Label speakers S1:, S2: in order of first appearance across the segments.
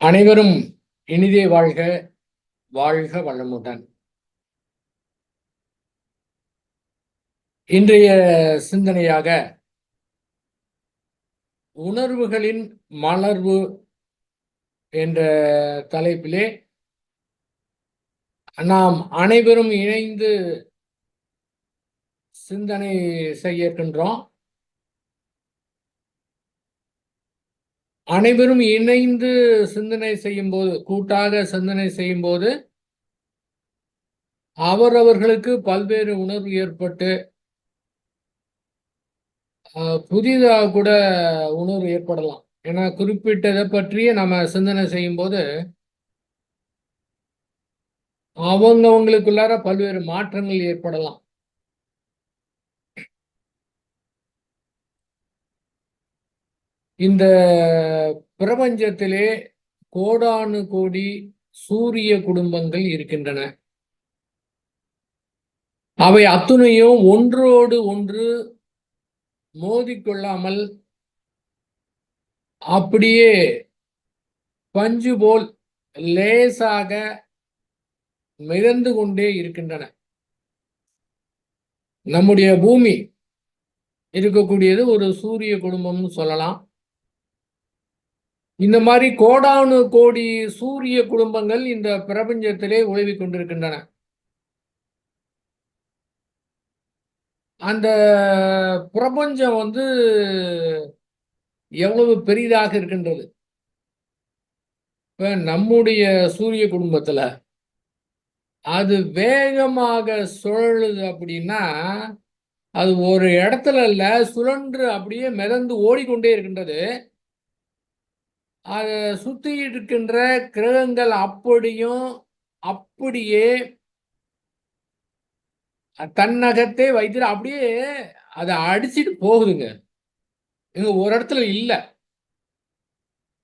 S1: அனைவரும் இனிதே வாழ்க, வாழ்க வளமுடன். இன்றைய சிந்தனையாக உணர்வுகளின் மலர்வு என்ற தலைப்பிலே நாம் அனைவரும் இணைந்து சிந்தனை செய்ய இருக்கின்றோம். அனைவரும் இணைந்து சிந்தனை செய்யும் போது, கூட்டாக சிந்தனை செய்யும் போது அவரவர்களுக்கு பல்வேறு உணர்வு ஏற்பட்டு புதிதாக கூட உணர்வு ஏற்படலாம். ஏன்னா குறிப்பிட்டதை பற்றிய நம்ம சிந்தனை செய்யும் போது அவங்களுக்குள்ளார பல்வேறு மாற்றங்கள் ஏற்படலாம். இந்த பிரபஞ்சத்திலே கோடானு கோடி சூரிய குடும்பங்கள் இருக்கின்றன. அவை அத்துணையும் ஒன்றோடு ஒன்று மோதிக்கொள்ளாமல் அப்படியே பஞ்சு போல் லேசாக மிதந்து கொண்டே இருக்கின்றன. நம்முடைய பூமி இருக்கக்கூடியது ஒரு சூரிய குடும்பம்னு சொல்லலாம். இந்த மாதிரி கோடானு கோடி சூரிய குடும்பங்கள் இந்த பிரபஞ்சத்திலே உழவிக் கொண்டிருக்கின்றன. அந்த பிரபஞ்சம் எவ்வளவு பெரிதாக இருக்கின்றது. இப்ப நம்முடைய சூரிய குடும்பத்துல அது வேகமாக சுழலுது அப்படின்னா அது ஒரு இடத்துல இல்ல, சுழன்று அப்படியே மிதந்து ஓடிக்கொண்டே இருக்கின்றது. அதை சுத்தி இருக்கின்ற கிரகங்கள் அப்படியே தன்னகத்தே வைத்து அப்படியே அதை அடிச்சிட்டு போகுதுங்க. இங்க ஒரு இடத்துல இல்ல,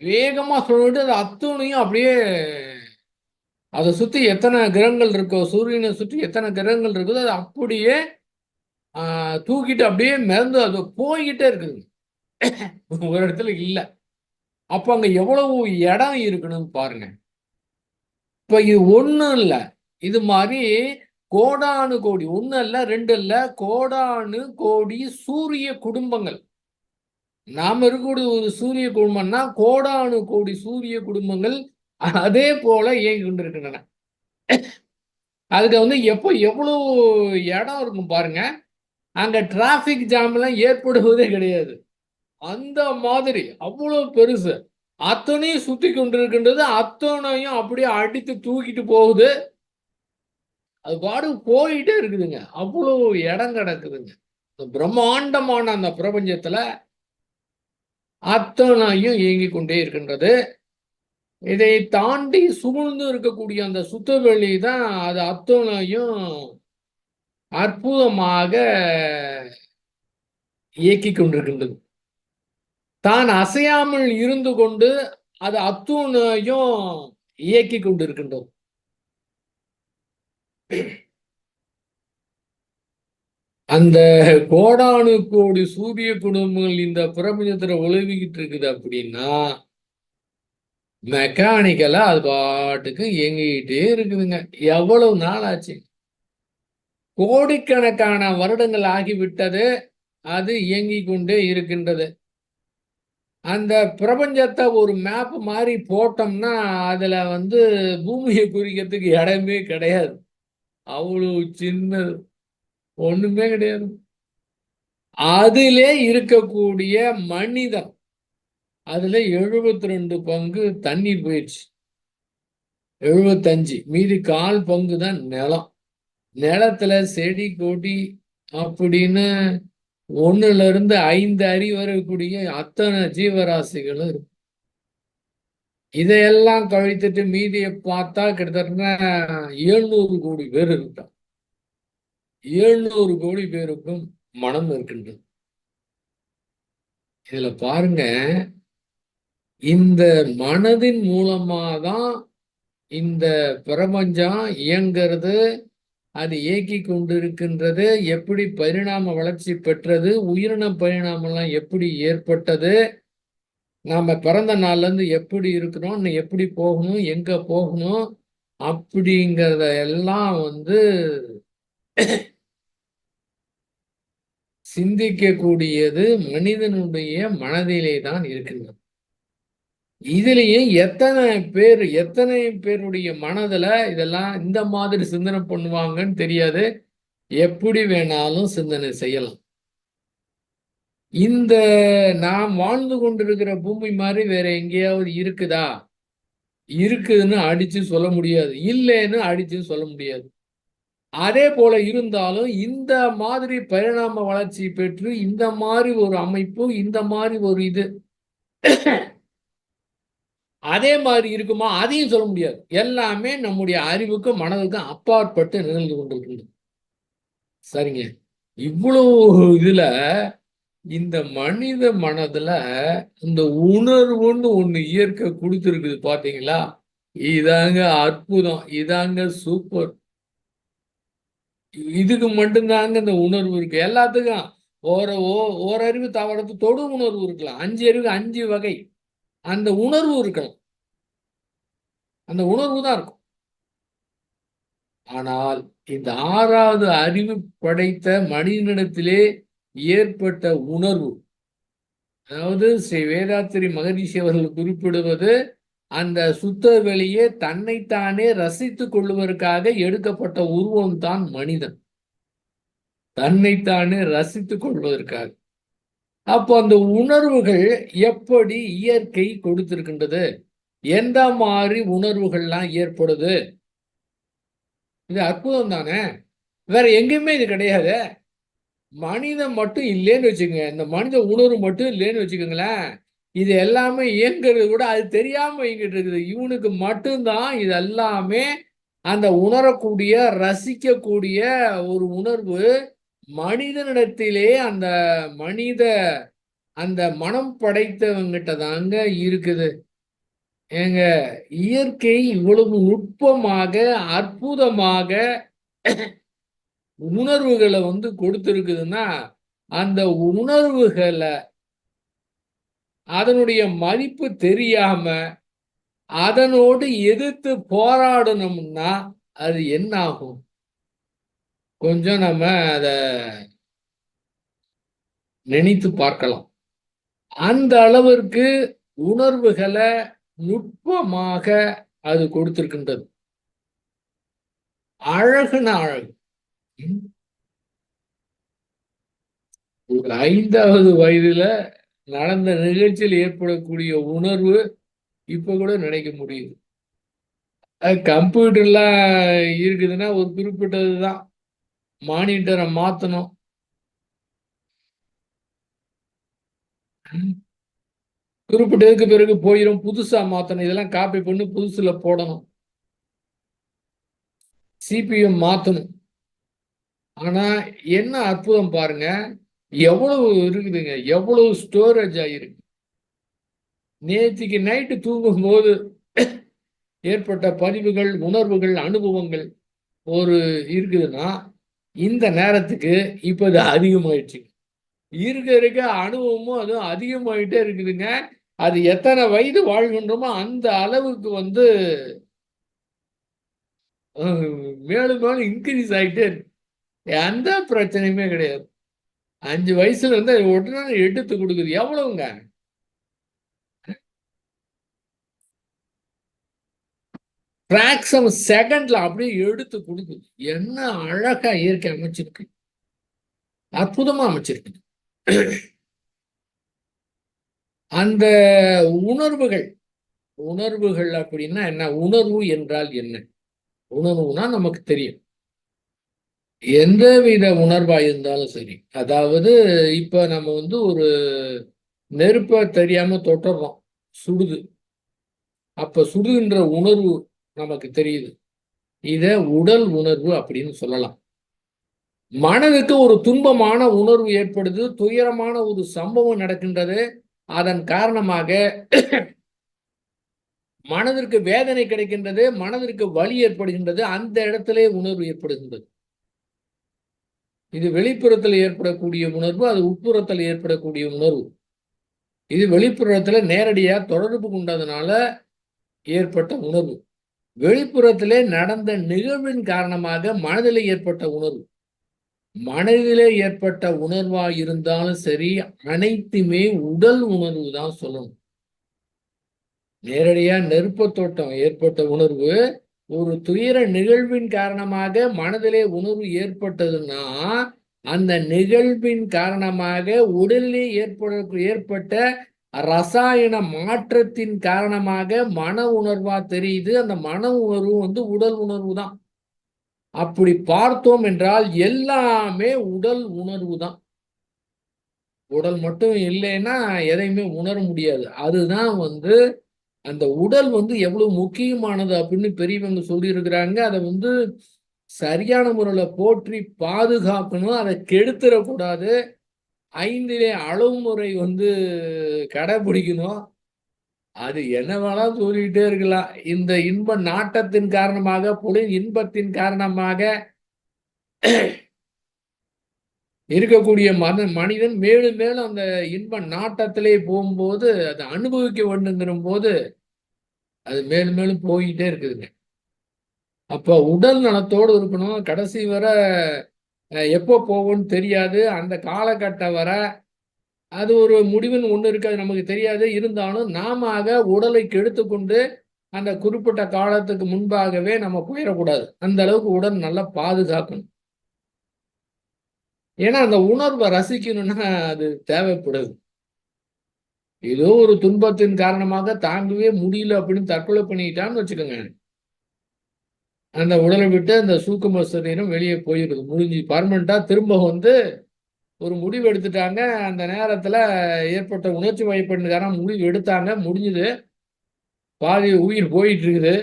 S1: வேகமா சொல்லிட்டு அது அத்துணையும் அப்படியே அதை சுத்தி எத்தனை கிரகங்கள் இருக்கோ, சூரியனை சுற்றி எத்தனை கிரகங்கள் இருக்குதோ அது அப்படியே தூக்கிட்டு அப்படியே மிதந்து அது போய்கிட்டே இருக்குது. ஒரு இடத்துல இல்ல. அப்ப அங்க எவ்வளவு இடம் இருக்கணும்னு பாருங்க. இப்ப இது ஒண்ணும் இல்ல, இது மாதிரி கோடானு கோடி, ஒண்ணு இல்ல ரெண்டு இல்ல, கோடானு கோடி சூரிய குடும்பங்கள். நாம இருக்கக்கூடிய ஒரு சூரிய குடும்பம்னா கோடானு கோடி சூரிய குடும்பங்கள் அதே போல இயங்கி கொண்டிருக்கின்றன. அதுக்கு எப்போ எவ்வளவு இடம் இருக்கும் பாருங்க. அங்க டிராபிக் ஜாம் எல்லாம் ஏற்படுவதே கிடையாது. அந்த மாதிரி அவ்வளவு பெருசு. அத்தனையும் சுத்தி கொண்டிருக்கின்றது. அத்தனையும் அப்படியே அடித்து தூக்கிட்டு போகுது. அது பாடு போயிட்டே இருக்குதுங்க. அவ்வளவு இடம் கிடக்குதுங்க. பிரம்மாண்டமான அந்த பிரபஞ்சத்துல அத்தனையும் இயங்கி கொண்டே இருக்கின்றது. இதை தாண்டி சூழ்ந்து இருக்கக்கூடிய அந்த சுத்தவெளி தான் அது அத்தனையும் அற்புதமாக இயக்கி கொண்டிருக்கின்றது. தான் அசையாமல் இருந்து கொண்டு அது அத்துணையும் இயக்கி கொண்டிருக்கின்றோம். அந்த கோடானு கோடி சூரிய குடும்பங்கள் இந்த பிரபஞ்சத்துல உழவிக்கிட்டு இருக்குது அப்படின்னா மெக்கானிக்கலா அது பாட்டுக்கு இயங்கிக்கிட்டே இருக்குதுங்க. எவ்வளவு நாள் ஆச்சு? கோடிக்கணக்கான வருடங்கள் ஆகிவிட்டது. அது இயங்கிக் கொண்டே இருக்கின்றது. அந்த பிரபஞ்சத்தை ஒரு மேப் மாதிரி போட்டோம்னா அதுல பூமியை குறிக்கிறதுக்கு இடமே கிடையாது. அவ்வளவு சின்னது, ஒண்ணுமே கிடையாது. அதிலே இருக்கக்கூடிய மனிதன், அதுல 72 பங்கு தண்ணீர் போயிடுச்சு. 75, மீதி 1/4 பங்கு தான் நிலம். நிலத்துல செடி கொடி அப்படின்னு 1ல இருந்து 5 அறிவு வரக்கூடிய அத்தனை ஜீவராசிகளும் இருக்கு. இதையெல்லாம் கழித்துட்டு மீதியை பார்த்தா கிட்டத்தட்ட 700 கோடி பேர் இருக்கான். 700 கோடி பேருக்கும் மனம் இருக்கின்றது. இதுல பாருங்க, இந்த மனதின் மூலமாதான் இந்த பிரபஞ்சம் இயங்கிறது. அது இயக்கி கொண்டிருக்கின்றது. எப்படி பரிணாம வளர்ச்சி பெற்றது, உயிரின பரிணாமம் எல்லாம் எப்படி ஏற்பட்டது, நாம பிறந்த நாள்ல இருந்து எப்படி இருக்கிறோம், எப்படி போகணும், எங்க போகணும் அப்படிங்கிறத எல்லாம் சிந்திக்கக்கூடியது மனிதனுடைய மனதிலே தான் இருக்கின்றது. இதுலயே எத்தனை பேருடைய மனதுல இதெல்லாம் இந்த மாதிரி சிந்தனை பண்ணுவாங்கன்னு தெரியாது. எப்படி வேணாலும் சிந்தனை செய்யலாம். இந்த நாம் வாழ்ந்து கொண்டிருக்கிற பூமி மாதிரி வேற எங்கேயாவது இருக்குதா? இருக்குதுன்னு அடிச்சு சொல்ல முடியாது. இல்லைன்னு அடிச்சு சொல்ல முடியாது. அதே போல இருந்தாலும் இந்த மாதிரி பரிணாம வளர்ச்சி பெற்று இந்த மாதிரி ஒரு அமைப்பு, இந்த மாதிரி ஒரு இது அதே மாதிரி இருக்குமா? அதையும் சொல்ல முடியாது. எல்லாமே நம்முடைய அறிவுக்கும் மனதுக்கும் அப்பாற்பட்டு நிகழ்ந்து கொண்டிருக்கின்றது. சரிங்க. இவ்வளவு இதுல இந்த மனித மனதுல இந்த உணர்வுன்னு ஒண்ணு இயற்கை கொடுத்திருக்குது பாத்தீங்களா? இதாங்க அற்புதம். இதாங்க சூப்பர். இதுக்கு மட்டும்தாங்க இந்த உணர்வு இருக்கு. எல்லாத்துக்கும் ஓரறிவு தாவரத்து தொடு உணர்வு இருக்கலாம். 5 அறிவு 5 வகை. அந்த உணர்வு இருக்கலாம். அந்த உணர்வு தான் இருக்கும். ஆனால் இந்த 6வது அறிவு படைத்த மனிதனிடத்திலே ஏற்பட்ட உணர்வு, அதாவது ஸ்ரீ வேதாத்திரி மகரிஷி அவர்கள் குறிப்பிடுவது, அந்த சுத்த வெளியே தன்னைத்தானே ரசித்துக் கொள்வதற்காக எடுக்கப்பட்ட உருவம் தான் மனிதன். தன்னைத்தானே ரசித்துக் கொள்வதற்காக. அப்போ அந்த உணர்வுகள் எப்படி இயற்கை கொடுத்திருக்கின்றது? எந்த மாதிரி உணர்வுகள்லாம் ஏற்படுது? இது அற்புதம் தானே. வேற எங்கேயுமே இது கிடையாது. மனிதன் மட்டும் இல்லைன்னு வச்சுக்கோங்க, இந்த மனித உணர்வு மட்டும் இல்லைன்னு வச்சுக்கோங்களேன், இது எல்லாமே இயங்குறது கூட அது தெரியாம இயங்கிட்டு இருக்குது. இவனுக்கு மட்டும்தான் இது எல்லாமே அந்த உணரக்கூடிய, ரசிக்கக்கூடிய ஒரு உணர்வு மனிதனிடத்திலே மனித அந்த மனம் படைத்தவங்கிட்ட தாங்க இருக்குது. ஏங்க, இயற்கை இவ்வளவு நுட்பமாக, அற்புதமாக உணர்வுகளை கொடுத்திருக்குதுன்னா, அந்த உணர்வுகளை அதனுடைய மதிப்பு தெரியாம அதனோடு எதிர்த்து போராடணும்னா அது என்ன ஆகும்? கொஞ்சம் நம்ம அத நினைத்து பார்க்கலாம். அந்த அளவிற்கு உணர்வுகளை நுட்பமாக அது கொடுத்திருக்கின்றது. அழகுனா அழகு. ஒரு 5வது வயதுல நடந்த நிகழ்ச்சியில் ஏற்படக்கூடிய உணர்வு இப்ப கூட நினைக்க முடியுது. கம்ப்யூட்டர்லாம் இருக்குதுன்னா ஒரு குறிப்பிட்டதுதான். மானிட்டரை மாத்தணும். குறிப்பிட்டதுக்கு பிறகு போயிடும், புதுசா மாத்தணும். இதெல்லாம் காப்பி பண்ணி புதுசுல போடணும். சிபிஎம் மாத்தணும். ஆனா என்ன அற்புதம் பாருங்க, எவ்வளவு இருக்குதுங்க, எவ்வளவு ஸ்டோரேஜ் ஆயிருக்கு. நேற்றுக்கு நைட்டு தூங்கும் போது ஏற்பட்ட பதிவுகள், உணர்வுகள், அனுபவங்கள் ஒரு இருக்குதுன்னா இந்த நேரத்துக்கு இப்ப இது அதிகமாயிடுச்சு. இருக்க அனுபவமும் அதுவும் அதிகமாயிட்டே இருக்குதுங்க. அது எத்தனை வயது வாழ்கின்றோமோ அந்த அளவுக்கு மேலும் மேலும் இன்க்ரீஸ் ஆகிட்டே இருக்கு. எந்த பிரச்சனையுமே கிடையாது. 5 வயசுல உடனே எடுத்து கொடுக்குது. எவ்வளவுங்க? பிராக்ஷன் செகண்ட்ல அப்படியே எடுத்து கொடுக்குது. என்ன அழகா இயற்கை அமைச்சிருக்கு. அற்புதமா அமைச்சிருக்கு. அந்த உணர்வுகள் உணர்வுகள் அப்படின்னா என்ன? உணர்வு என்றால் என்ன? உணர்வுனா நமக்கு தெரியும். எந்தவித உணர்வா இருந்தாலும் சரி. அதாவது இப்ப நம்ம ஒரு நெருப்ப தெரியாம தொட்டுறோம். சுடுது. அப்ப சுடுகின்ற உணர்வு நமக்கு தெரியுது. இத உடல் உணர்வு அப்படின்னு சொல்லலாம். மனதுக்கு ஒரு துன்பமான உணர்வு ஏற்படுது. துயரமான ஒரு சம்பவம் நடக்கின்றது. அதன் காரணமாக மனதிற்கு வேதனை கிடைக்கின்றது. மனதிற்கு வலி ஏற்படுகின்றது. அந்த இடத்திலே உணர்வு ஏற்படுகின்றது. இது வெளிப்புறத்தில் ஏற்படக்கூடிய உணர்வு. அது உட்புறத்தில் ஏற்படக்கூடிய உணர்வு. இது வெளிப்புறத்துல நேரடியா தொடர்பு கொண்டதுனால ஏற்பட்ட உணர்வு. வெளிப்புறத்திலே நடந்த நிகழ்வின் காரணமாக மனதிலே ஏற்பட்ட உணர்வு. மனதிலே ஏற்பட்ட உணர்வா இருந்தாலும் சரி, அனைத்துமே உடல் உணர்வு தான் சொல்லணும். நேரடியா நெருப்பத்தோட்டம் ஏற்பட்ட உணர்வு ஒரு துயர நிகழ்வின் காரணமாக மனதிலே உணர்வு ஏற்பட்டதுன்னா, அந்த நிகழ்வின் காரணமாக உடலிலே ஏற்பட்ட ரசாயன மாற்றத்தின் காரணமாக மன உணர்வா தெரியுது. அந்த மன உணர்வு உடல் உணர்வு தான். அப்படி பார்த்தோம் என்றால் எல்லாமே உடல் உணர்வு தான். உடல் மட்டும் இல்லைன்னா எதையுமே உணர முடியாது. அதுதான் அந்த உடல் எவ்வளவு முக்கியமானது அப்படின்னு பெரியவங்க சொல்லியிருக்கிறாங்க. அதை சரியான முறையில போற்றி பாதுகாக்கணும். அதை கெடுத்துடக்கூடாது. 5லே அளவு முறை கடைபிடிக்கணும். அது என்ன வேணாலும் சொல்லிக்கிட்டே இருக்கலாம். இந்த இன்ப நாட்டத்தின் காரணமாக, புலன் இன்பத்தின் காரணமாக இருக்கக்கூடிய மனிதன் மேலும் மேலும் அந்த இன்ப நாட்டத்திலே போகும்போது, அதை அனுபவிக்க வேண்டுங்கிற போது அது மேலும் மேலும் போயிட்டே இருக்குதுங்க. அப்ப உடல் நலத்தோடு இருக்கணும். கடைசி வர எப்போ போகும்னு தெரியாது. அந்த காலகட்டம் வர அது ஒரு முடிவுன்னு ஒண்ணு இருக்கு. அது நமக்கு தெரியாது. இருந்தாலும் நாம உடலை கெடுத்துக்கொண்டு அந்த குறிப்பிட்ட காலத்துக்கு முன்பாகவே நம்ம போயிடக்கூடாது. அந்த அளவுக்கு உடல் நல்லா பாதுகாக்கணும். ஏன்னா அந்த உணர்வை ரசிக்கணும்னா அது தேவைப்படுது. ஏதோ ஒரு துன்பத்தின் காரணமாக தாங்கவே முடியல அப்படின்னு தற்கொலை பண்ணிட்டான்னு வச்சுக்கோங்க. அந்த உடலை விட்டு அந்த சூக்கும சரீரம் வெளியே போயிடுது. முடிஞ்சு பர்மனண்டா திரும்ப ஒரு முடிவு எடுத்துட்டாங்க. அந்த நேரத்துல ஏற்பட்ட உணர்ச்சி வயப்பட்டுக்கான முடிவு எடுத்தாங்க. முடிஞ்சது. பாதி உயிர் போயிட்டு இருக்குது.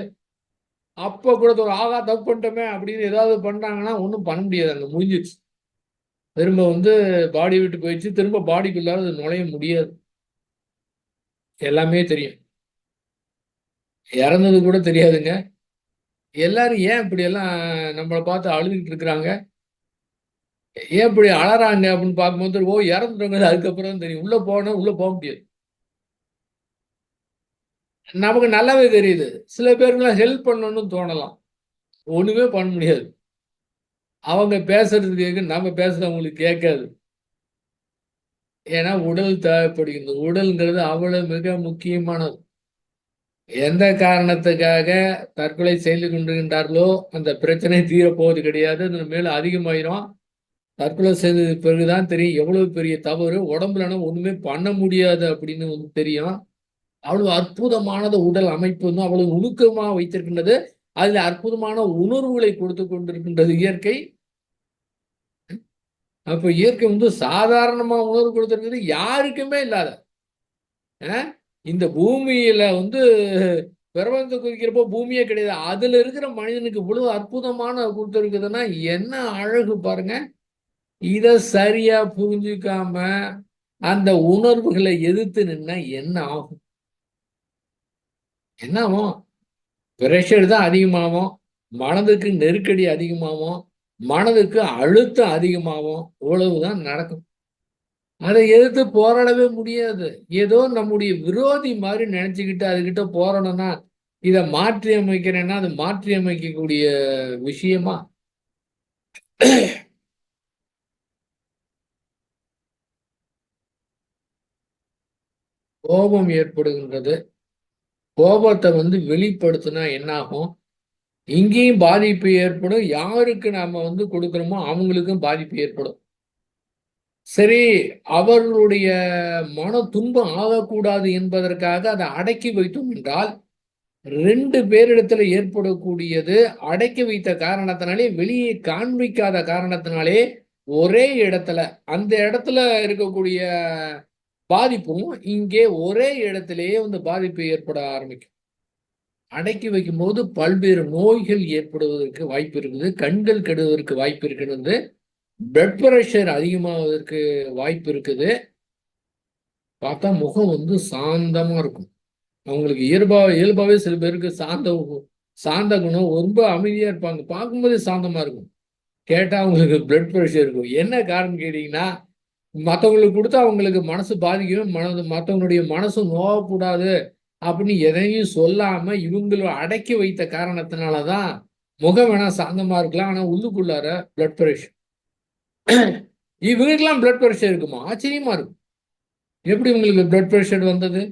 S1: அப்ப கூட ஒரு ஆகா தப்பு பண்ணிட்டோமே அப்படின்னு ஏதாவது பண்ணாங்கன்னா ஒன்றும் பண்ண முடியாது. அங்க முடிஞ்சிச்சு. திரும்ப பாடி விட்டு போயிடுச்சு. திரும்ப பாடிக்குள்ளார நுழைய முடியாது. எல்லாமே தெரியும். இறந்தது கூட தெரியாதுங்க. எல்லாரும் ஏன் இப்படி எல்லாம் நம்மளை பார்த்து அழுதுகிட்டு இருக்கிறாங்க, ஏன் இப்படி அழறாங்க அப்படின்னு பார்க்கும்போது இறந்துட்டவங்க அதுக்கப்புறம் தான் தெரியும். உள்ள போனா உள்ள போக முடியாது. நமக்கு நல்லாவே தெரியுது. சில பேருக்குலாம் ஹெல்ப் பண்ணணும்னு தோணலாம். ஒண்ணுமே பண்ண முடியாது. அவங்க பேசுறது கேட்கு, நம்ம பேசுறது அவங்களுக்கு கேட்காது. ஏன்னா உடல் தேவைப்படுகிறது. உடல்ங்கிறது அவ்வளவு மிக முக்கியமானது. எந்த காரணத்துக்காக தற்கொலை செய்து கொண்டிருக்கின்றார்களோ அந்த பிரச்சனை தீரப்போவது கிடையாது. அது மேலும் அதிகமாயிரும். தற்கொலை செய்தது பிறகுதான் தெரியும் எவ்வளவு பெரிய தவறு. உடம்புலனா ஒண்ணுமே பண்ண முடியாது அப்படின்னு தெரியும். அவ்வளவு அற்புதமானது உடல் அமைப்பு அவ்வளவு நுணுக்கமா வைத்திருக்கின்றது. அதுல அற்புதமான உணர்வுகளை கொடுத்து கொண்டிருக்கின்றது இயற்கை. அப்ப இயற்கை சாதாரணமா உணர்வு கொடுத்திருக்கிறது யாருக்குமே இல்லாத. இந்த பூமியில பிரபஞ்சத்தை குறிக்கிறப்போ பூமியே கிடையாது. அதுல இருக்கிற மனிதனுக்கு இவ்வளவு அற்புதமான கொடுத்திருக்குதுன்னா என்ன அழகு பாருங்க. இத சரியா புரிஞ்சுக்காம அந்த உணர்வுகளை எதிர்த்து நின்னா என்ன ஆகும்? என்ன ஆகும்? பிரஷர் தான் அதிகமாகும். மனதுக்கு நெருக்கடி அதிகமாகும். மனதுக்கு அழுத்தம் அதிகமாகும். இவ்வளவுதான் நடக்கும். அதை எதிர்த்து போராடவே முடியாது. ஏதோ நம்முடைய விரோதி மாதிரி நினைச்சுக்கிட்டு அதுகிட்ட போராடணும்னா இதை மாற்றி அமைக்கிறேன்னா அது மாற்றி அமைக்கக்கூடிய விஷயமா? கோபம் ஏற்படுகின்றது. கோபத்தை வெளிப்படுத்தினா என்ன ஆகும்? இங்கேயும் பாதிப்பு ஏற்படும். யாருக்கு நாம கொடுக்குறோமோ அவங்களுக்கும் பாதிப்பு ஏற்படும். சரி, அவர்களுடைய மன துன்பம் ஆகக்கூடாது என்பதற்காக அதை அடக்கி வைத்தோம் என்றால் 2 பேரிடத்துல ஏற்படக்கூடியது அடக்கி வைத்த காரணத்தினாலே, வெளியே காண்பிக்காத காரணத்தினாலே, ஒரே இடத்துல அந்த இடத்துல இருக்கக்கூடிய பாதிப்பும் இங்கே ஒரே இடத்திலேயே பாதிப்பு ஏற்பட ஆரம்பிக்கும். அடக்கி வைக்கும்போது பல்வேறு நோய்கள் ஏற்படுவதற்கு வாய்ப்பு இருக்குது. கண்கள் கெடுவதற்கு வாய்ப்பு இருக்கிறது. பிளட் பிரஷர் அதிகமாவதற்கு வாய்ப்பு இருக்குது. பார்த்தா முகம் சாந்தமா இருக்கும். அவங்களுக்கு இயல்பாவே சில பேருக்கு சாந்த குணம், ரொம்ப அமைதியா இருப்பாங்க. பார்க்கும்போதே சாந்தமா இருக்கும். கேட்டா அவங்களுக்கு பிளட் பிரஷர் இருக்கும். என்ன காரணம் கேட்டீங்கன்னா மற்றவங்களுக்கு கொடுத்து அவங்களுக்கு மனசு பாதிக்கணும், மற்றவங்களுடைய மனசு நோகக்கூடாது அப்படின்னு எதையும் சொல்லாம இவங்களை அடக்கி வைத்த காரணத்தினாலதான் முகம் வேணா சாந்தமா இருக்கலாம், ஆனா உள்ளுக்குள்ளார பிளட் ப்ரெஷர். இவங்களுக்கெல்லாம் பிளட் ப்ரெஷர் இருக்குமா? ஆச்சரியமா இருக்கும். எப்படி உங்களுக்கு பிளட் ப்ரெஷர் வந்தது?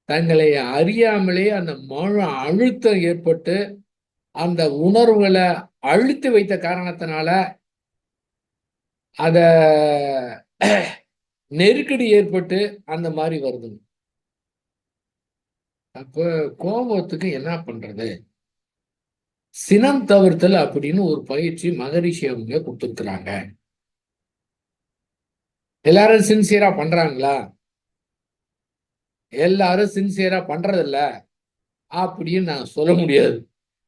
S1: தங்களை அறியாமலே அந்த மன அழுத்தம் ஏற்பட்டு அந்த உணர்வுகளை அழுத்தி வைத்த காரணத்தினால அத நெருக்கடி ஏற்பட்டு அந்த மாதிரி வருது. அப்ப கோபத்துக்கு என்ன பண்றது? சினம் தவிர்த்தல் அப்படின்னு ஒரு பயிற்சி மகரிஷி அவங்க கொடுத்துருக்குறாங்க. எல்லாரும் சின்சியரா பண்றாங்களா? எல்லாரும் சின்சியரா பண்றதில்ல அப்படின்னு நான் சொல்ல முடியாது.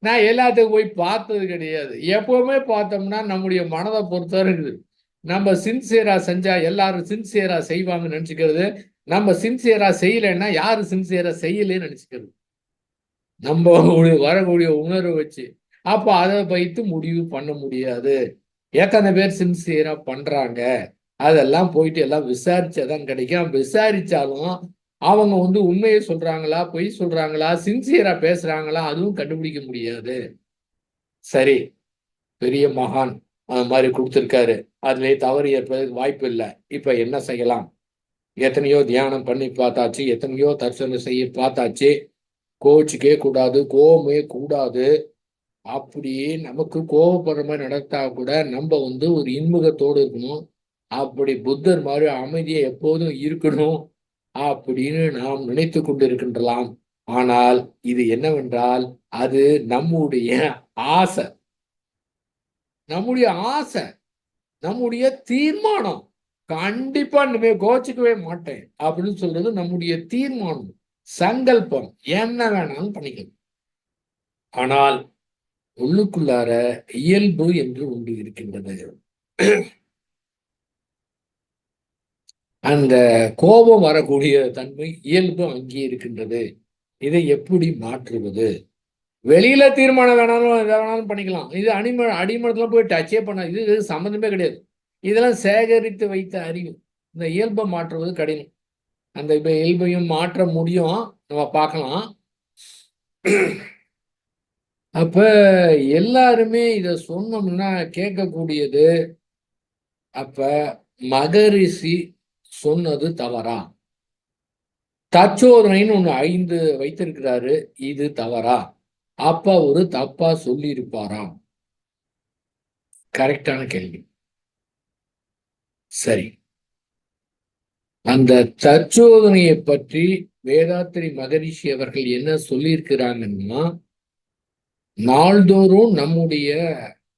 S1: நான் எல்லாத்துக்கும் போய் பார்த்தது கிடையாது. எப்பவுமே பார்த்தோம்னா நம்முடைய மனதை பொறுத்தவரை இருக்குது. நம்ம சின்சியரா செஞ்சா எல்லாரும் சின்சியரா செய்வாங்கன்னு நினைச்சுக்கிறது. நம்ம சின்சியரா செய்யலைன்னா யாரு சின்சியரா செய்யலன்னு நினைச்சுக்கிறது. நம்ம வரக்கூடிய உணர்வை வச்சு அப்ப அதை வைத்து முடிவு பண்ண முடியாது. எத்தனை பேர் சின்சியரா பண்றாங்க, அதெல்லாம் போயிட்டு எல்லாம் விசாரிச்சாதான் கிடைக்கும். விசாரிச்சாலும் அவங்க உண்மையை சொல்றாங்களா, பொய் சொல்றாங்களா, சின்சியரா பேசுறாங்களா, அதுவும் கண்டுபிடிக்க முடியாது. சரி, பெரிய மகான் அது மாதிரி கொடுத்துருக்காரு, அதுல தவறு ஏற்பதற்கு வாய்ப்பு இல்லை. இப்ப என்ன செய்யலாம்? எத்தனையோ தியானம் பண்ணி பார்த்தாச்சு, எத்தனையோ தரிசனம் செய்ய பார்த்தாச்சு. கோச்சிக்கே கூடாது, கோவமே கூடாது. அப்படியே நமக்கு கோவப்படுற மாதிரி நடத்தா கூட நம்ம ஒரு இன்முகத்தோடு இருக்கணும். அப்படி புத்தர் மாதிரி அமைதியை எப்போதும் இருக்கணும் அப்படின்னு நாம் நினைத்து கொண்டு இருக்கின்றலாம். ஆனால் இது என்னவென்றால் அது நம்முடைய ஆசை, நம்முடைய ஆசை, நம்முடைய தீர்மானம். கண்டிப்பா இனிமே கோச்சிக்கவே மாட்டேன் அப்படின்னு சொல்றது நம்முடைய தீர்மானம், சங்கல்பம். என்ன வேணாலும் பண்ணிக்கலாம். ஆனால் உள்ளுக்குள்ளார இயல்பு என்று ஒன்று இருக்கின்றது. அந்த கோபம் வரக்கூடிய தன்மை இயல்பு அங்கே இருக்கின்றது. இதை எப்படி மாற்றுவது? வெளியில தீர்மானம் வேணாலும் எதை வேணாலும் பண்ணிக்கலாம். இது அடிமனத்துல போய் டச்சே பண்ண, இது சம்மந்தமே கிடையாது. இதெல்லாம் சேகரித்து வைத்த அறிவு. இந்த இயல்பை மாற்றுவது கடினம். அந்த இப்ப இயல்பையும் மாற்ற முடியும், நம்ம பார்க்கலாம். அப்ப எல்லாருமே இத சொன்னோம்னா கேட்கக்கூடியது, அப்ப மகரிஷி சொன்னது தவறா? தச்சோதனைன்னு ஒண்ணு 5 வைத்திருக்கிறாரு, இது தவறா? அப்ப ஒரு தப்பா சொல்லி இருப்பாரா? கரெக்டான கேள்வி. சரி, அந்த தற்சோதனையை பற்றி வேதாத்திரி மகரிஷி அவர்கள் என்ன சொல்லியிருக்கிறாங்கன்னா, நாள்தோறும் நம்முடைய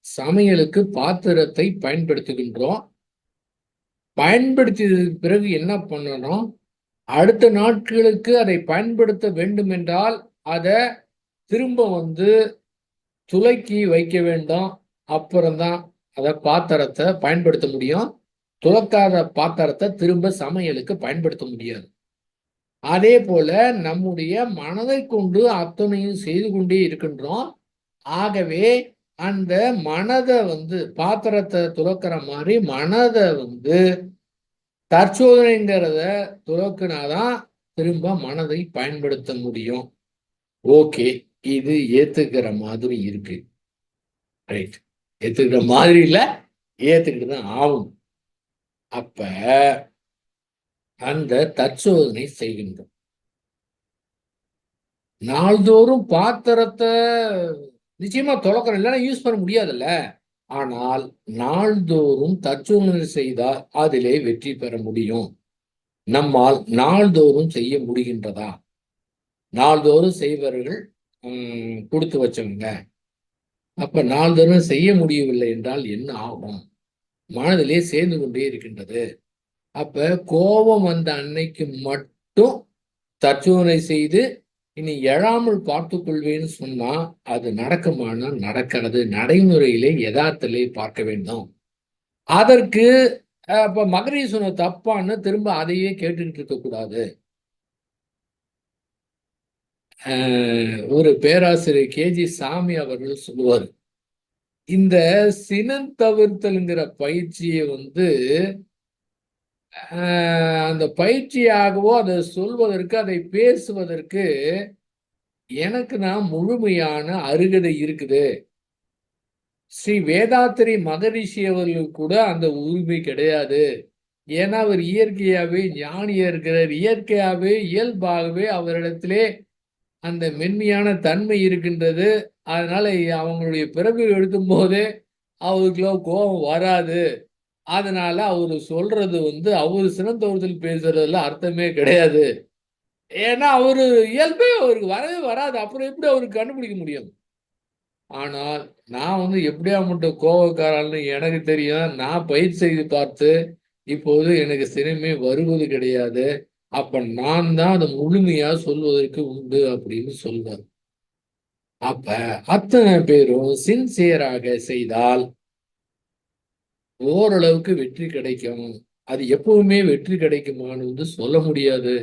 S1: சமையலுக்கு பாத்திரத்தை பயன்படுத்துகின்றோம். பயன்படுத்தியதற்கு பிறகு என்ன பண்ணணும்? அடுத்த நாட்களுக்கு அதை பயன்படுத்த வேண்டும் என்றால் அதை திரும்ப துலக்கி வைக்க வேண்டும். அப்புறம்தான் அதை பாத்திரத்தை பயன்படுத்த முடியும். துலக்காத பாத்திரத்தை திரும்ப சமையலுக்கு பயன்படுத்த முடியாது. அதே போல நம்முடைய மனதை கொண்டு அத்தனையும் செய்து கொண்டே இருக்கின்றோம். ஆகவே அந்த மனதை பாத்திரத்தை துலக்கிற மாதிரி மனதை தற்சோதனைங்கிறத துலக்குனாதான் திரும்ப மனதை பயன்படுத்த முடியும். ஓகே, இது ஏத்துக்கிற மாதிரி இருக்கு. ரைட், ஏத்துக்கிற மாதிரி இல்ல, ஏத்துக்கிட்டு தான் ஆகும். அப்ப அந்த தற்சோதனை செய்கின்றோம். நாள்தோறும் பாத்திரத்தை நிச்சயமா துலக்கணும், இல்லைன்னா யூஸ் பண்ண முடியாதுல்ல. ஆனால் நாள்தோறும் தற்சோதனை செய்தால் அதிலே வெற்றி பெற முடியும். நம்மால் நாள்தோறும் செய்ய முடிகின்றதா? நாள்தோறும் செய்பவர்கள் கொடுத்து வச்சவங்க. அப்ப நாள்தோறும் செய்ய முடியவில்லை என்றால் என்ன ஆகும்? மனதிலே சேர்ந்து கொண்டே இருக்கின்றது. அப்ப கோபம் வந்த அன்னைக்கு மட்டும் தற்சோதனை செய்து இனி எழாமல் பார்த்துக் கொள்வேன்னு சொன்னா அது நடக்குமானா நடக்கிறது. நடைமுறையிலே யதார்த்தத்திலே பார்க்க வேண்டும். அதற்கு அப்ப மகரிஷி சொன்ன தப்பான்னு திரும்ப அதையே கேட்டுக்கிட்டு இருக்க கூடாது. ஒரு பேராசிரியர் கேஜி சாமி அவர்கள் சொல்லுவார், இந்த சினம் தவிர்த்தல்ங்கிற பயிற்சியை அந்த பயிற்சியாகவோ அதை சொல்வதற்கு, அதை பேசுவதற்கு எனக்கு நான் முழுமையான அருகதை இருக்குது. ஸ்ரீ வேதாத்திரி மகரிஷி அவர்களுக்கு கூட அந்த உரிமை கிடையாது. ஏன்னா அவர் இயற்கையாவே ஞானியா இருக்கிறார். இயற்கையாவே இயல்பாகவே அவரிடத்திலே அந்த மென்மையான தன்மை இருக்கின்றது. அதனால அவங்களுடைய பிறவி எடுக்கும் போதே அவருக்குலாம் கோபம் வராது. அதனால அவரு சொல்றது அவரு சினந்தோறுதல் பேசுறதுல அர்த்தமே கிடையாது. ஏன்னா அவரு இயல்பே அவருக்கு வரவே வராது. அப்புறம் எப்படி அவருக்கு கண்டுபிடிக்க முடியும்? ஆனால் நான் எப்படியாப்பட்ட கோபக்காரன்னு எனக்கு தெரியும். நான் பயிற்சி செய்து பார்த்து இப்போது எனக்கு சினமே வருவது கிடையாது. அப்ப நான் தான் அதை முழுமையா சொல்வதற்கு உண்டு அப்படின்னு சொல்வார். அப்ப அத்தனை பேரும் சின்சியராக செய்தால் ஓரளவுக்கு வெற்றி கிடைக்கும். அது எப்பவுமே வெற்றி கிடைக்குமான்னு சொல்ல முடியாது.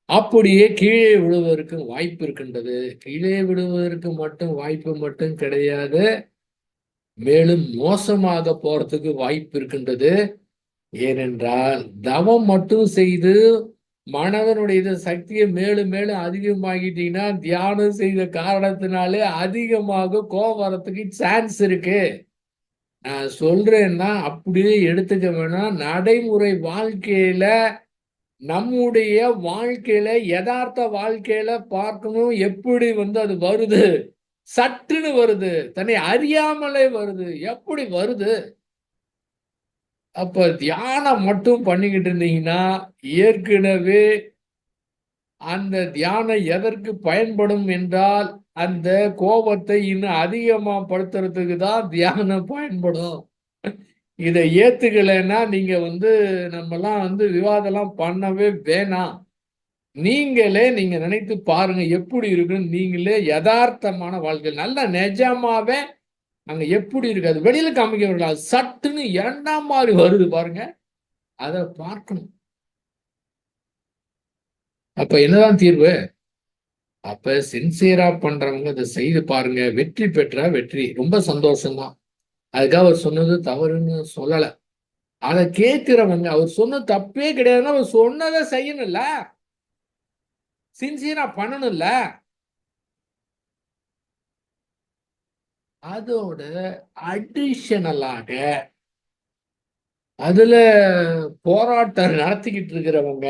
S1: அப்படியே கீழே விழுவதற்கு வாய்ப்பு இருக்கின்றது. கீழே விழுவதற்கு மட்டும் வாய்ப்பு மட்டும் கிடையாது. மேலும் மோசமாக போறதுக்கு வாய்ப்பு இருக்கின்றது. ஏனென்றால் தவம் மட்டும் செய்து மனதனுடைய சக்தியை மேலும் மேலும் அதிகமாகிட்டீங்கன்னா தியானம் செய்த காரணத்தினாலே அதிகமாக கோபம் வரத்துக்கு சான்ஸ் இருக்கு. நான் சொல்றேன்னா அப்படியே எடுத்துக்க வேணாம். நடைமுறை வாழ்க்கையில நம்முடைய வாழ்க்கையில யதார்த்த வாழ்க்கையில பார்க்கணும். எப்படி அது வருது, சட்டுன்னு வருது, தன்னை அறியாமலே வருது. எப்படி வருது? அப்ப தியானம் மட்டும் பண்ணிக்கிட்டு இருந்தீங்கன்னா ஏற்கனவே அந்த தியானம் எதற்கு பயன்படும் என்றால் அந்த கோபத்தை இன்னும் அதிகமா படுத்துறதுக்கு தான் தியானம் பயன்படும். இதை ஏத்துக்கலைன்னா நீங்க நம்மலாம் விவாதம்லாம் பண்ணவே வேணாம். நீங்க நினைத்து பாருங்க எப்படி இருக்குன்னு. நீங்களே யதார்த்தமான வாழ்க்கை நல்ல நிஜமாவே அங்க எப்படி இருக்கு அது வெளியில காமிக்க சட்டுன்னு என்ன மாதிரி வருது பாருங்க. அதை பார்க்கணும். அப்ப என்னதான் தீர்வு? அப்ப சின்சியரா பண்றவங்க இதை செய்து பாருங்க. வெற்றி பெற்றா வெற்றி ரொம்ப சந்தோஷம்தான். அதுக்காக அவர் சொன்னது தவறுன்னு சொல்லல. அதை கேட்கிறவங்க அவர் சொன்னது தப்பே கிடையாதுன்னா அவர் சொன்னதை செய்யணும்ல, சின்சியரா பண்ணணும்ல. அதோட அடிஷனலாக அதுல போராட்டம் நடத்திக்கிட்டு இருக்கிறவங்க